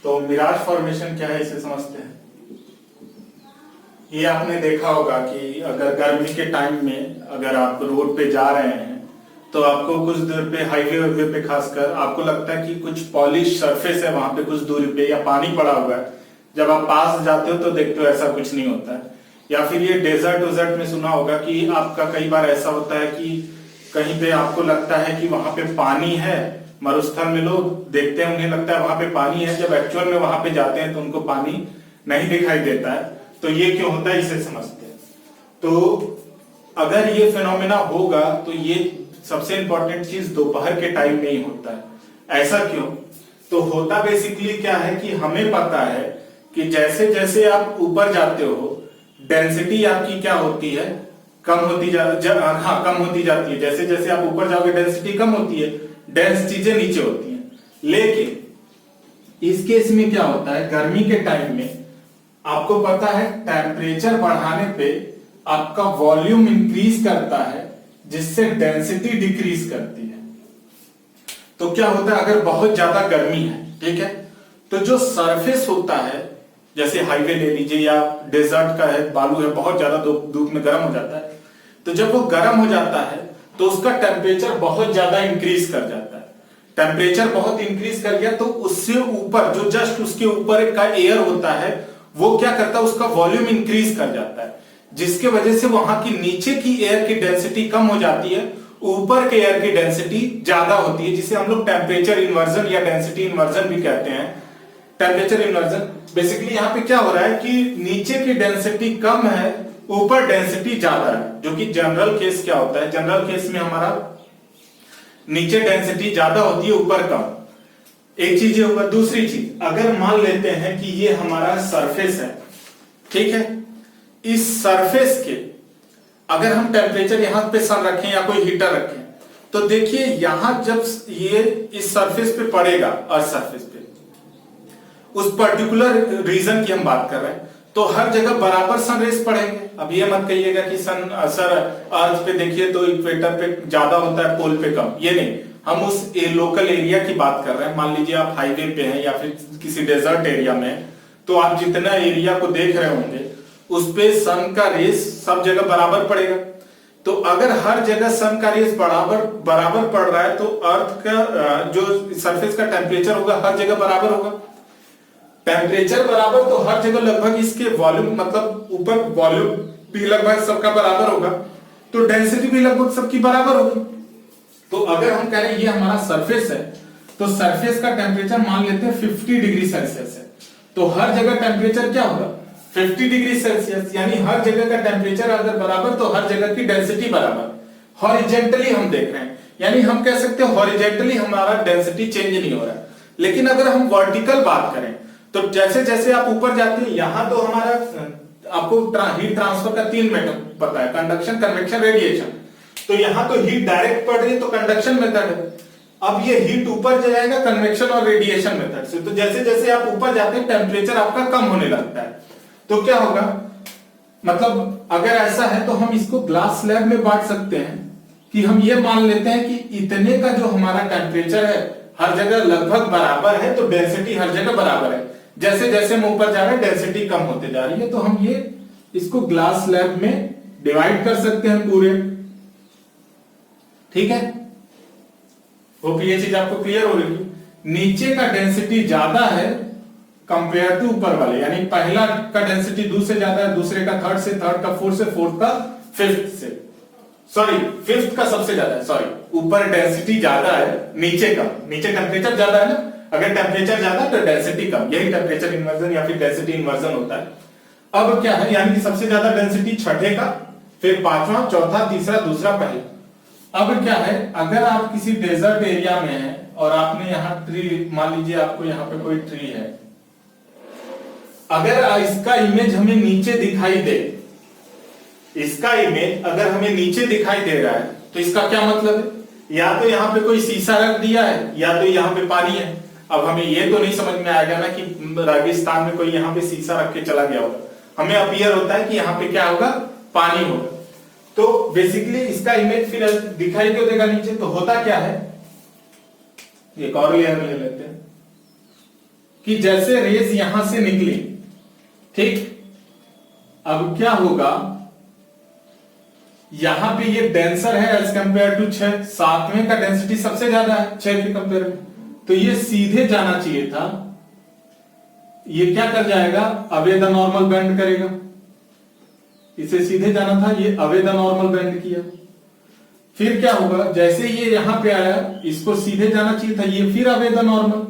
तो मिराज फॉर्मेशन क्या है इसे समझते हैं। ये आपने देखा होगा कि अगर गर्मी के टाइम में अगर आप रोड पे जा रहे हैं तो आपको कुछ दूर पे हाईवे पे खासकर आपको लगता है कि कुछ पॉलिश सरफेस है वहां पे कुछ दूरी पे, या पानी पड़ा हुआ है। जब आप पास जाते हो तो देखते हो ऐसा कुछ नहीं होता है। या फिर ये डेजर्ट में सुना होगा कि आपका कई बार ऐसा होता है कि कहीं पे आपको लगता है कि वहां पे पानी है, मरुस्थल में लोग देखते हैं उन्हें लगता है वहां पे पानी है, जब एक्चुअल में वहां पे जाते हैं तो उनको पानी नहीं दिखाई देता है। तो ये क्यों होता है इसे समझते हैं। तो अगर ये फिनोमेना होगा तो ये सबसे इंपॉर्टेंट चीज दोपहर के टाइम में ही होता है। ऐसा क्यों? तो होता बेसिकली क्या है कि हमें पता है कि जैसे जैसे आप ऊपर जाते हो डेंसिटी आपकी क्या होती है, कम होती कम होती जाती है। जैसे जैसे आप ऊपर जाओगे डेंसिटी कम होती है, डेंस चीजें नीचे होती हैं। लेकिन इस केस में क्या होता है, गर्मी के टाइम में आपको पता है टेम्परेचर बढ़ाने पे आपका वॉल्यूम इंक्रीज करता है, जिससे डेंसिटी डिक्रीज करती है। तो क्या होता है, अगर बहुत ज्यादा गर्मी है, ठीक है, तो जो सरफेस होता है, जैसे हाईवे ले लीजिए या डेजर्ट का है, बालू है, बहुत ज्यादा धूप में गर्म हो जाता है। तो जब वो गर्म हो जाता है तो उसका टेम्परेचर बहुत ज्यादा इंक्रीज कर जाता है। टेम्परेचर बहुत इंक्रीज कर गया तो उससे ऊपर जो जस्ट उसके ऊपर का एयर होता है वो क्या करता है, उसका वॉल्यूम इंक्रीज कर जाता है, जिसके वजह से वहां की नीचे की एयर की डेंसिटी कम हो जाती है, ऊपर के एयर की डेंसिटी ज्यादा होती है, जिसे हम लोग टेम्परेचर इन्वर्जन या डेंसिटी इन्वर्जन भी कहते हैं। टेम्परेचर इन्वर्जन बेसिकली यहाँ पे क्या हो रहा है कि नीचे की डेंसिटी कम है, ऊपर डेंसिटी ज्यादा है, जो कि जनरल केस क्या होता है, जनरल केस में हमारा नीचे डेंसिटी ज्यादा होती है, ऊपर कम। एक चीज होगा। दूसरी चीज, अगर मान लेते हैं कि ये हमारा सरफेस है, ठीक है, इस सरफेस के अगर हम टेम्परेचर यहां पे सन रखें या कोई हीटर रखें तो देखिए यहां जब ये इस सरफेस पे पड़ेगा, अर्थ सरफेस पे, उस पर्टिकुलर रीजन की हम बात कर रहे हैं, तो हर जगह बराबर सन रेस पड़ेंगे। अब ये मत कहिएगा कि सन असर अर्थ पे देखिए तो इक्वेटर पे ज्यादा होता है, पोल पे कम, ये नहीं। हम उस लोकल एरिया की बात कर रहे हैं। मान लीजिए आप हाईवे पे हैं या फिर किसी डेजर्ट एरिया में, तो आप जितना एरिया को देख रहे होंगे उस पे सन का रेस सब जगह बराबर पड़ेगा। तो अगर हर जगह सन का रेस बराबर पड़ रहा है तो अर्थ का जो सरफेस का टेम्परेचर होगा हर जगह बराबर होगा। टेम्परेचर बराबर तो हर जगह लगभग इसके वॉल्यूम, मतलब ऊपर वॉल्यूम भी लगभग सबका बराबर होगा, तो डेंसिटी भी लगभग सबकी बराबर होगी। तो अगर हम कह रहे हैं ये हमारा सरफेस है, तो सरफेस का टेम्परेचर मान लेते हैं 50 डिग्री सेल्सियस है, तो हर जगह टेम्परेचर क्या होगा 50 डिग्री सेल्सियस, यानी हर जगह का टेम्परेचर अगर बराबर तो हर जगह की डेंसिटी बराबर। हॉरिजेंटली हम देख रहे हैं, यानी हम कह सकते हैं हॉरिजेंटली हमारा डेंसिटी चेंज नहीं हो रहा है। लेकिन अगर हम वर्टिकल बात करें तो जैसे जैसे आप ऊपर जाते हैं, यहां तो हमारा आपको हीट ट्रांसफर का 3 मेथड पता है, कंडक्शन, कन्वेक्शन, रेडिएशन। तो यहां तो हीट डायरेक्ट पड़ रही है तो कंडक्शन मेथड है। अब ये हीट ऊपर जाएगा कन्वेक्शन और रेडिएशन मेथड से। तो जैसे जैसे आप ऊपर जाते हैं टेम्परेचर आपका कम होने लगता है। तो क्या होगा, मतलब अगर ऐसा है तो हम इसको ग्लास स्लैब में बांट सकते हैं कि हम ये मान लेते हैं कि इतने का जो हमारा टेम्परेचर है हर जगह लगभग बराबर है, तो डेंसिटी हर जगह बराबर है। जैसे जैसे हम ऊपर जा रहे हैं डेंसिटी कम होते जा रही है, तो हम ये इसको ग्लास स्लैब में डिवाइड कर सकते हैं पूरे। ठीक है, होप ये चीज आपको क्लियर हो रही है। नीचे का डेंसिटी ज्यादा है कंपेयर टू ऊपर वाले, यानी पहला का डेंसिटी दूसरे ज्यादा है, दूसरे का थर्ड से, थर्ड का फोर्थ से, फोर्थ का फिफ्थ से, सॉरी फिफ्थ का सबसे ज्यादा है, सॉरी ऊपर डेंसिटी ज्यादा है, नीचे का, नीचे टेम्परेचर ज्यादा है ना, अगर टेम्परेचर ज्यादा तो डेंसिटी कम, यही टेम्परेचर इन्वर्जन या फिर डेंसिटी इन्वर्जन होता है। अब क्या है, यानी कि सबसे ज्यादा डेंसिटी छठे का, फिर पांचवा, चौथा, तीसरा, दूसरा, पहला। अब क्या है, अगर आप किसी डेजर्ट एरिया में हैं और आपने यहाँ ट्री, मान लीजिए आपको यहाँ पे कोई ट्री है, अगर इसका इमेज हमें नीचे दिखाई दे, इसका इमेज अगर हमें नीचे दिखाई दे रहा है तो इसका क्या मतलब है, या तो यहाँ पे कोई शीशा रख दिया है या तो यहाँ पे पानी है। अब हमें ये तो नहीं समझ में आएगा ना कि रेगिस्तान में कोई यहाँ पे शीशा रख के चला गया होगा, हमें अपीयर होता है कि यहाँ पे क्या होगा, पानी होगा। तो बेसिकली इसका इमेज फिर दिखाई क्यों देगा नीचे, तो होता क्या है, एक और लेयर ले लेते हैं कि जैसे रेज यहां से निकली, ठीक, अब क्या होगा, यहां पे ये डेंसर है एज कंपेयर टू 6, 7वें का डेंसिटी सबसे ज्यादा है 6 के कंपेयर में, तो ये सीधे जाना चाहिए था, ये क्या कर जाएगा, अवे द नॉर्मल बेंड करेगा, इसे सीधे जाना था, ये अवे द नॉर्मल बेंड किया। फिर क्या होगा, जैसे ये यहां पे आया, इसको सीधे जाना चाहिए था, ये फिर अवे द नॉर्मल,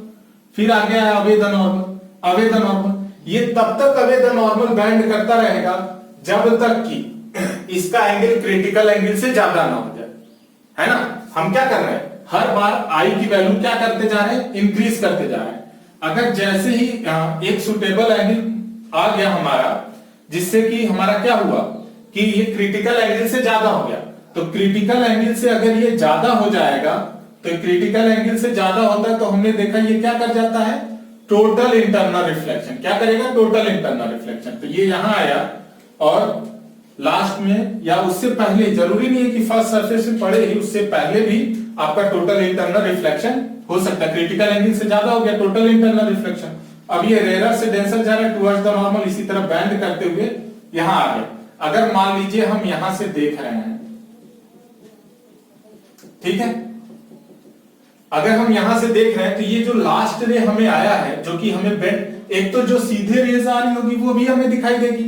फिर आगे आया away the normal, away the normal. ये तब तक अवे द नॉर्मल बेंड करता रहेगा जब तक कि इसका एंगल क्रिटिकल एंगल से ज्यादा ना हो जाए, है ना। हम क्या कर रहे हैं, हर बार आई की वैल्यू क्या करते जा रहे हैं, इंक्रीज करते जा रहे हैं। अगर जैसे ही एक सुटेबल एंगल आ गया हमारा, जिससे कि हमारा क्या हुआ कि ये क्रिटिकल एंगल से ज्यादा हो गया, तो क्रिटिकल एंगल से अगर ये ज्यादा हो जाएगा, तो क्रिटिकल एंगल से ज्यादा होता है तो हमने देखा ये क्या कर जाता है, टोटल इंटरनल रिफ्लेक्शन। क्या करेगा, टोटल इंटरनल रिफ्लेक्शन। तो ये यहां आया और लास्ट में या उससे पहले, जरूरी नहीं है कि फर्स्ट सरफेस से पड़े ही, उससे पहले भी आपका टोटल इंटरनल रिफ्लेक्शन हो सकता है। क्रिटिकल एंगल से ज्यादा हो गया, टोटल इंटरनल रिफ्लेक्शन। अब ये रेयर से डेंसर जा रहा है टुवर्ड्स द नॉर्मल, इसी तरह बैंड करते हुए यहां आ गए। अगर मान लीजिए हम यहां से देख रहे हैं, ठीक है, अगर हम यहां से देख रहे हैं तो ये जो लास्ट रे हमें आया है, जो कि हमें बेंड, एक तो जो सीधे रेज आ रही होगी वो भी हमें दिखाई देगी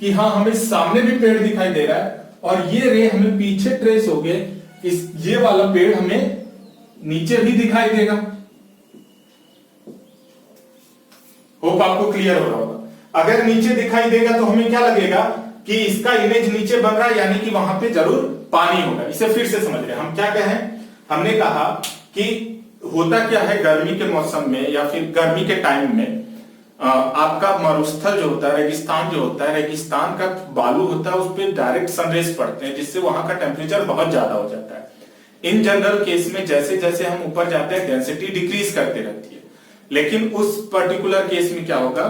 कि हाँ हमें सामने भी पेड़ दिखाई दे रहा है, और ये रे हमें पीछे ट्रेस हो गए, इस ये वाला पेड़ हमें नीचे भी दिखाई देगा। होप आपको क्लियर हो रहा होगा। अगर नीचे दिखाई देगा तो हमें क्या लगेगा कि इसका इमेज नीचे बन रहा है, यानी कि वहां पे जरूर पानी होगा। इसे फिर से समझ रहे हैं हम क्या कहें, हमने कहा कि होता क्या है, गर्मी के मौसम में या फिर गर्मी के टाइम में आपका मरुस्थल जो होता है, रेगिस्तान जो होता है, रेगिस्तान का बालू होता है, उस पर डायरेक्ट सनरेज पड़ते हैं, जिससे वहां का टेम्परेचर बहुत ज्यादा हो जाता है। इन जनरल केस में जैसे जैसे हम ऊपर जाते हैं डेंसिटी डिक्रीज करते रहती है, लेकिन उस पर्टिकुलर केस में क्या होगा,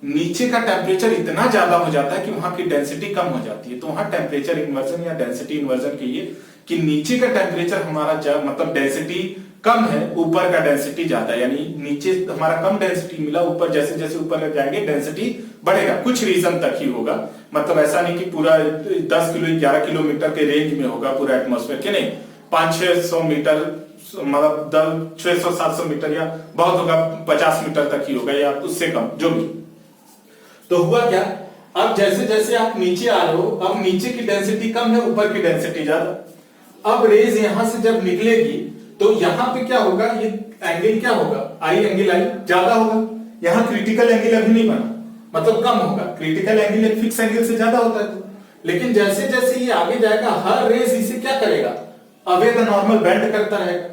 नीचे का टेम्परेचर इतना ज्यादा हो जाता है कि वहां की डेंसिटी कम हो जाती है। तो वहां टेम्परेचर इन्वर्जन या डेंसिटी इन्वर्जन कहिए कि नीचे का टेम्परेचर हमारा मतलब डेंसिटी कम है, ऊपर का डेंसिटी ज्यादा है, यानी नीचे हमारा कम डेंसिटी मिला, ऊपर जैसे जैसे ऊपर जाएंगे डेंसिटी बढ़ेगा। कुछ रीजन तक ही होगा, मतलब ऐसा नहीं कि पूरा 10 किलो 11 किलोमीटर के रेंज में होगा पूरा एटमॉस्फेयर के, नहीं, 500-600 मीटर, मतलब 600-700 मीटर या बहुत होगा 50 मीटर तक ही होगा या उससे कम, जो भी। तो हुआ क्या, अब जैसे जैसे आप नीचे आ रहे हो, अब नीचे की डेंसिटी कम है, ऊपर की डेंसिटी ज्यादा। अब रेज यहां से जब निकलेगी तो यहां पे क्या होगा, ये एंगल क्या होगा, आई एंगल आई ज्यादा होगा। यहां क्रिटिकल एंगल अभी नहीं बना, मतलब कम होगा। क्रिटिकल एंगल एक फिक्स एंगल से ज्यादा होता है तो, लेकिन जैसे जैसे ये आगे जाएगा, हर रेज इसे क्या करेगा, अवे द नॉर्मल बेंड करता रहेगा।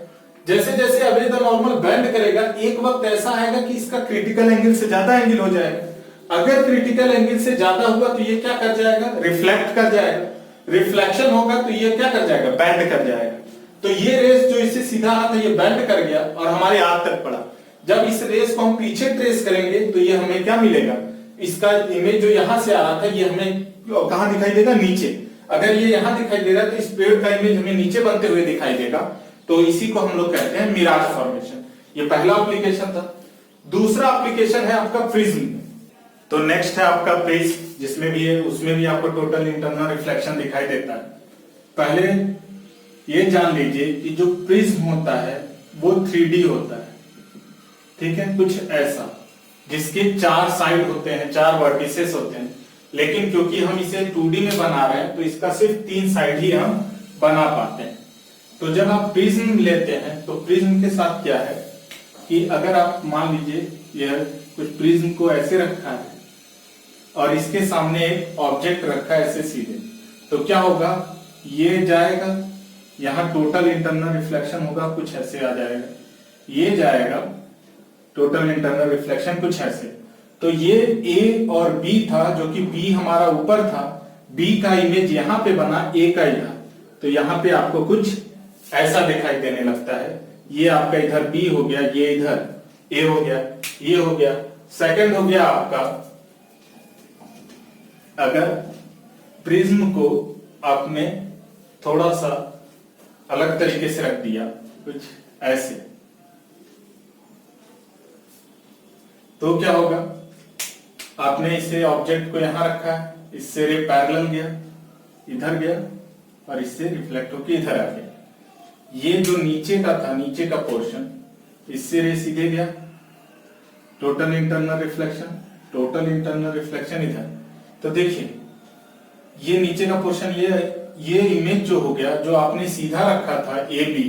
जैसे जैसे अवे द नॉर्मल बेंड करेगा, एक वक्त ऐसा आएगा कि इसका क्रिटिकल एंगल से ज्यादा एंगल हो जाएगा। अगर क्रिटिकल एंगल से ज्यादा हुआ तो ये क्या कर जाएगा, रिफ्लेक्ट कर जाएगा। रिफ्लेक्शन होगा तो ये क्या कर जाएगा, बेंड कर जाएगा। तो ये रेस जो इसे सीधा आ रहा था, ये बेंड कर गया और हमारे हाथ तक पड़ा। जब इस रेस को हम पीछे ट्रेस करेंगे तो ये हमें क्या मिलेगा, इसका इमेज जो यहां से आ रहा था ये हमें कहां दिखाई देगा, नीचे। अगर ये यहां दिखाई दे रहा है तो इस पेड़ का इमेज हमें नीचे बनते हुए दिखाई देगा। तो इसी को हम लोग कहते हैं मिराज फॉर्मेशन। ये पहला एप्लीकेशन था। दूसरा एप्लीकेशन है आपका प्रिज्म। तो नेक्स्ट है आपका प्रिज्म, जिसमें भी है, उसमें भी आपको टोटल इंटरनल रिफ्लेक्शन दिखाई देता है। पहले ये जान लीजिए कि जो प्रिज्म होता है वो 3D होता है, ठीक है, कुछ ऐसा, जिसके 4 साइड होते हैं, 4 वर्टिसेस होते हैं। लेकिन क्योंकि हम इसे 2D में बना रहे हैं तो इसका सिर्फ 3 साइड ही हम बना पाते हैं। तो जब आप प्रिज्म लेते हैं तो प्रिज्म के साथ क्या है कि अगर आप मान लीजिए यह कुछ प्रिज्म को ऐसे रखा है और इसके सामने एक ऑब्जेक्ट रखा है ऐसे सीधे, तो क्या होगा, ये जाएगा यहां टोटल इंटरनल रिफ्लेक्शन होगा कुछ ऐसे आ जाएगा, ये जाएगा टोटल इंटरनल रिफ्लेक्शन कुछ ऐसे। तो ये ए और बी था, जो कि बी हमारा ऊपर था, बी का इमेज यहां पे बना ए का इधर, तो यहां पे आपको कुछ ऐसा दिखाई देने लगता है। ये आपका इधर बी हो गया, ये इधर ए हो गया, ये हो गया। सेकंड हो गया आपका, अगर प्रिज्म को आपने थोड़ा सा अलग तरीके से रख दिया कुछ ऐसे, तो क्या होगा, आपने इसे ऑब्जेक्ट को यहां रखा है, इससे रे पैरेलल गया, इधर गया और इससे रिफ्लेक्ट होकर इधर आ गया। ये जो नीचे का था, नीचे का पोर्शन, इससे रे सीधे गया, total internal reflection, total internal reflection इधर। तो देखिए ये नीचे का पोर्शन ये इमेज जो हो गया, जो आपने सीधा रखा था ए बी,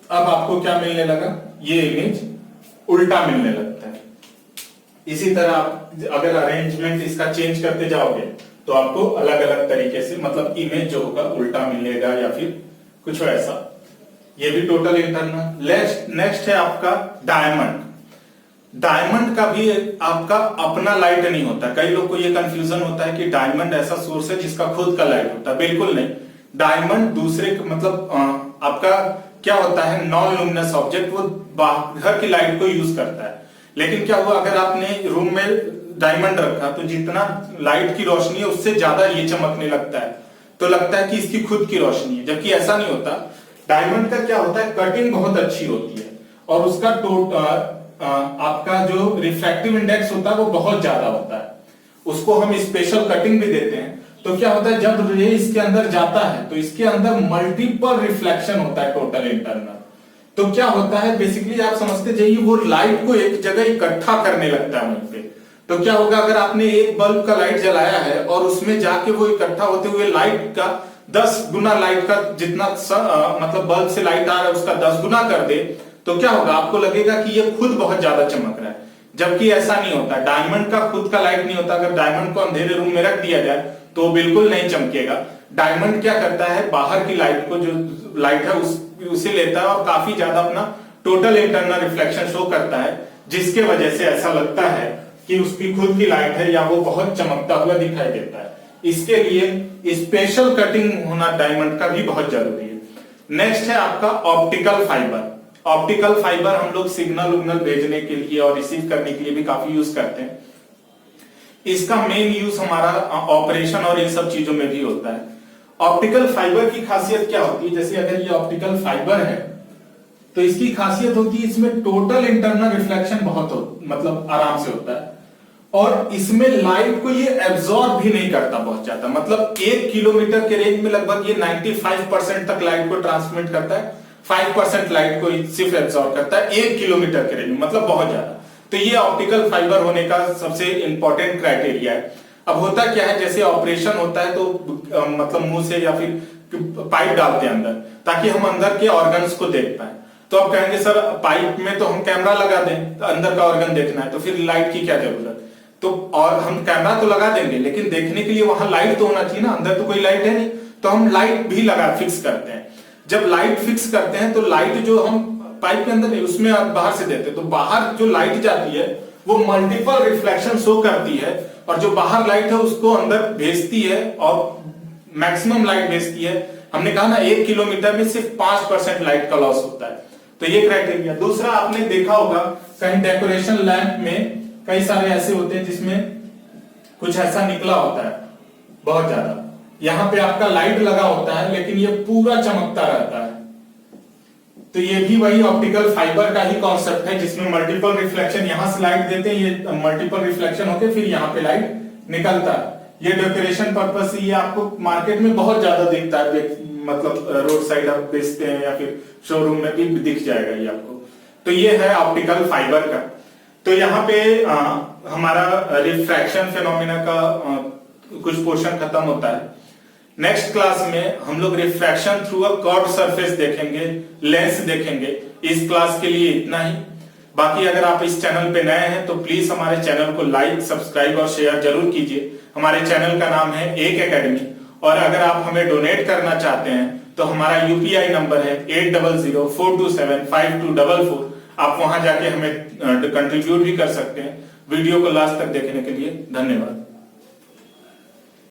अब आपको क्या मिलने लगा, ये इमेज उल्टा मिलने लगता है। इसी तरह आप अगर अरेंजमेंट इसका चेंज करते जाओगे तो आपको अलग अलग तरीके से, मतलब इमेज जो होगा उल्टा मिलेगा या फिर कुछ ऐसा। ये भी टोटल इंटरनल। नेक्स्ट है आपका डायमंड। डायमंड का भी आपका अपना लाइट नहीं होता। कई लोग को ये कंफ्यूजन होता है कि डायमंड ऐसा सोर्स है जिसका खुद का लाइट होता है। बिल्कुल नहीं, डायमंड दूसरे मतलब आपका क्या होता है, नॉन लुमिनस ऑब्जेक्ट, वो बाहर की लाइट को यूज करता है। लेकिन क्या हुआ, अगर आपने रूम में डायमंड रखा तो जितना लाइट की रोशनी है उससे ज्यादा ये चमकने लगता है, तो लगता है कि इसकी खुद की रोशनी है, जबकि ऐसा नहीं होता। डायमंड का क्या होता है, कटिंग बहुत अच्छी होती है और उसका आपका जो रिफ्रैक्टिव इंडेक्स होता है वो बहुत ज्यादा होता है, उसको हम स्पेशल कटिंग भी देते हैं। तो क्या होता है, जब रे इसके अंदर जाता है तो इसके अंदर मल्टीपल रिफ्लेक्शन होता है टोटल इंटरनल। तो क्या होता है, बेसिकली आप समझते जाइए, वो लाइट को एक जगह इकट्ठा करने लगता है वहीं पे। तो क्या होगा, अगर आपने एक बल्ब का लाइट जलाया है और उसमें जाके वो इकट्ठा होते हुए लाइट का 10 गुना लाइट का जितना मतलब बल्ब से लाइट आ रहा है उसका 10 गुना कर दे, तो क्या होगा, आपको लगेगा कि ये खुद बहुत ज्यादा चमक रहा है, जबकि ऐसा नहीं होता। डायमंड का खुद का लाइट नहीं होता। अगर डायमंड को अंधेरे रूम में रख दिया जाए तो बिल्कुल नहीं चमकेगा। डायमंड क्या करता है, बाहर की लाइट को, जो लाइट है उसे लेता है और काफी ज्यादा अपना टोटल इंटरनल रिफ्लेक्शन शो करता है, जिसके वजह से ऐसा लगता है कि उसकी खुद की लाइट है या वो बहुत चमकता हुआ दिखाई देता है। इसके लिए स्पेशल कटिंग होना डायमंड का भी बहुत जरूरी है। नेक्स्ट है आपका ऑप्टिकल फाइबर। ऑप्टिकल फाइबर हम लोग सिग्नल उग्नल भेजने के लिए और रिसीव करने के लिए भी काफी यूज करते हैं। इसका मेन यूज हमारा ऑपरेशन और इन सब चीजों में भी होता है। ऑप्टिकल फाइबर की खासियत क्या होती है, जैसे अगर ये ऑप्टिकल फाइबर है तो इसकी खासियत होती है इसमें टोटल इंटरनल रिफ्लेक्शन बहुत मतलब आराम से होता है, और इसमें लाइट को ये एब्जॉर्ब भी नहीं करता बहुत ज्यादा। मतलब 1 किलोमीटर के रेंज में लगभग ये 95% तक लाइट को ट्रांसमिट करता है, 5% लाइट को सिर्फ एब्जॉर्ब करता है 1 किलोमीटर के रेंज में, मतलब बहुत ज्यादा। तो ये ऑप्टिकल फाइबर होने का सबसे इंपॉर्टेंट क्राइटेरिया है। अब होता क्या है, जैसे ऑपरेशन होता है तो मतलब मुंह से या फिर पाइप डालते हैं अंदर, ताकि हम अंदर के ऑर्गन्स को देख पाए। तो आप कहेंगे सर पाइप में तो हम कैमरा लगा दें, तो अंदर का ऑर्गन देखना है तो फिर लाइट की क्या जरूरत। तो और हम कैमरा तो लगा देंगे, लेकिन देखने के लिए वहां लाइट तो होना चाहिए ना, अंदर तो कोई लाइट है नहीं, तो हम लाइट भी फिक्स करते हैं। जब लाइट फिक्स करते हैं तो लाइट जो हम पाइप के अंदर नहीं, उसमें बाहर से देते हैं, तो बाहर जो लाइट जाती है वो मल्टीपल रिफ्लेक्शन शो करती है, और जो बाहर लाइट है उसको अंदर भेजती है और मैक्सिमम लाइट भेजती है। हमने कहा ना 1 किलोमीटर में सिर्फ 5% लाइट का लॉस होता है। तो ये क्राइटेरिया। दूसरा आपने देखा होगा कहीं डेकोरेशन लैंप में कई सारे ऐसे होते हैं जिसमें कुछ ऐसा निकला होता है बहुत ज्यादा, यहां पे आपका लाइट लगा होता है लेकिन ये पूरा चमकता रहता है। तो ये भी वही ऑप्टिकल फाइबर का ही कॉन्सेप्ट है, जिसमें मल्टीपल रिफ्लेक्शन, यहां से लाइट देते हैं, ये मल्टीपल रिफ्लेक्शन होके फिर यहाँ पे लाइट निकलता है। ये डेकोरेशन पर्पस से ये आपको मार्केट में बहुत ज्यादा दिखता है, मतलब रोड साइड आप बेचते हैं या फिर शोरूम में भी दिख जाएगा ये आपको। तो ये है ऑप्टिकल फाइबर का। तो यहाँ पे हमारा रिफ्रैक्शन फिनोमिना का कुछ पोर्शन खत्म होता है। नेक्स्ट क्लास में हम लोग refraction through a curved surface देखेंगे, लेंस देखेंगे। इस क्लास के लिए इतना ही। बाकी अगर आप इस चैनल पे नए हैं तो प्लीज हमारे चैनल को लाइक, सब्सक्राइब और शेयर जरूर कीजिए। हमारे चैनल का नाम है एक एकेडमी, और अगर आप हमें डोनेट करना चाहते हैं तो हमारा यूपीआई नंबर है 8004275244। आप वहां जाके हमें कंट्रीब्यूट भी कर सकते हैं। वीडियो को लास्ट तक देखने के लिए धन्यवाद।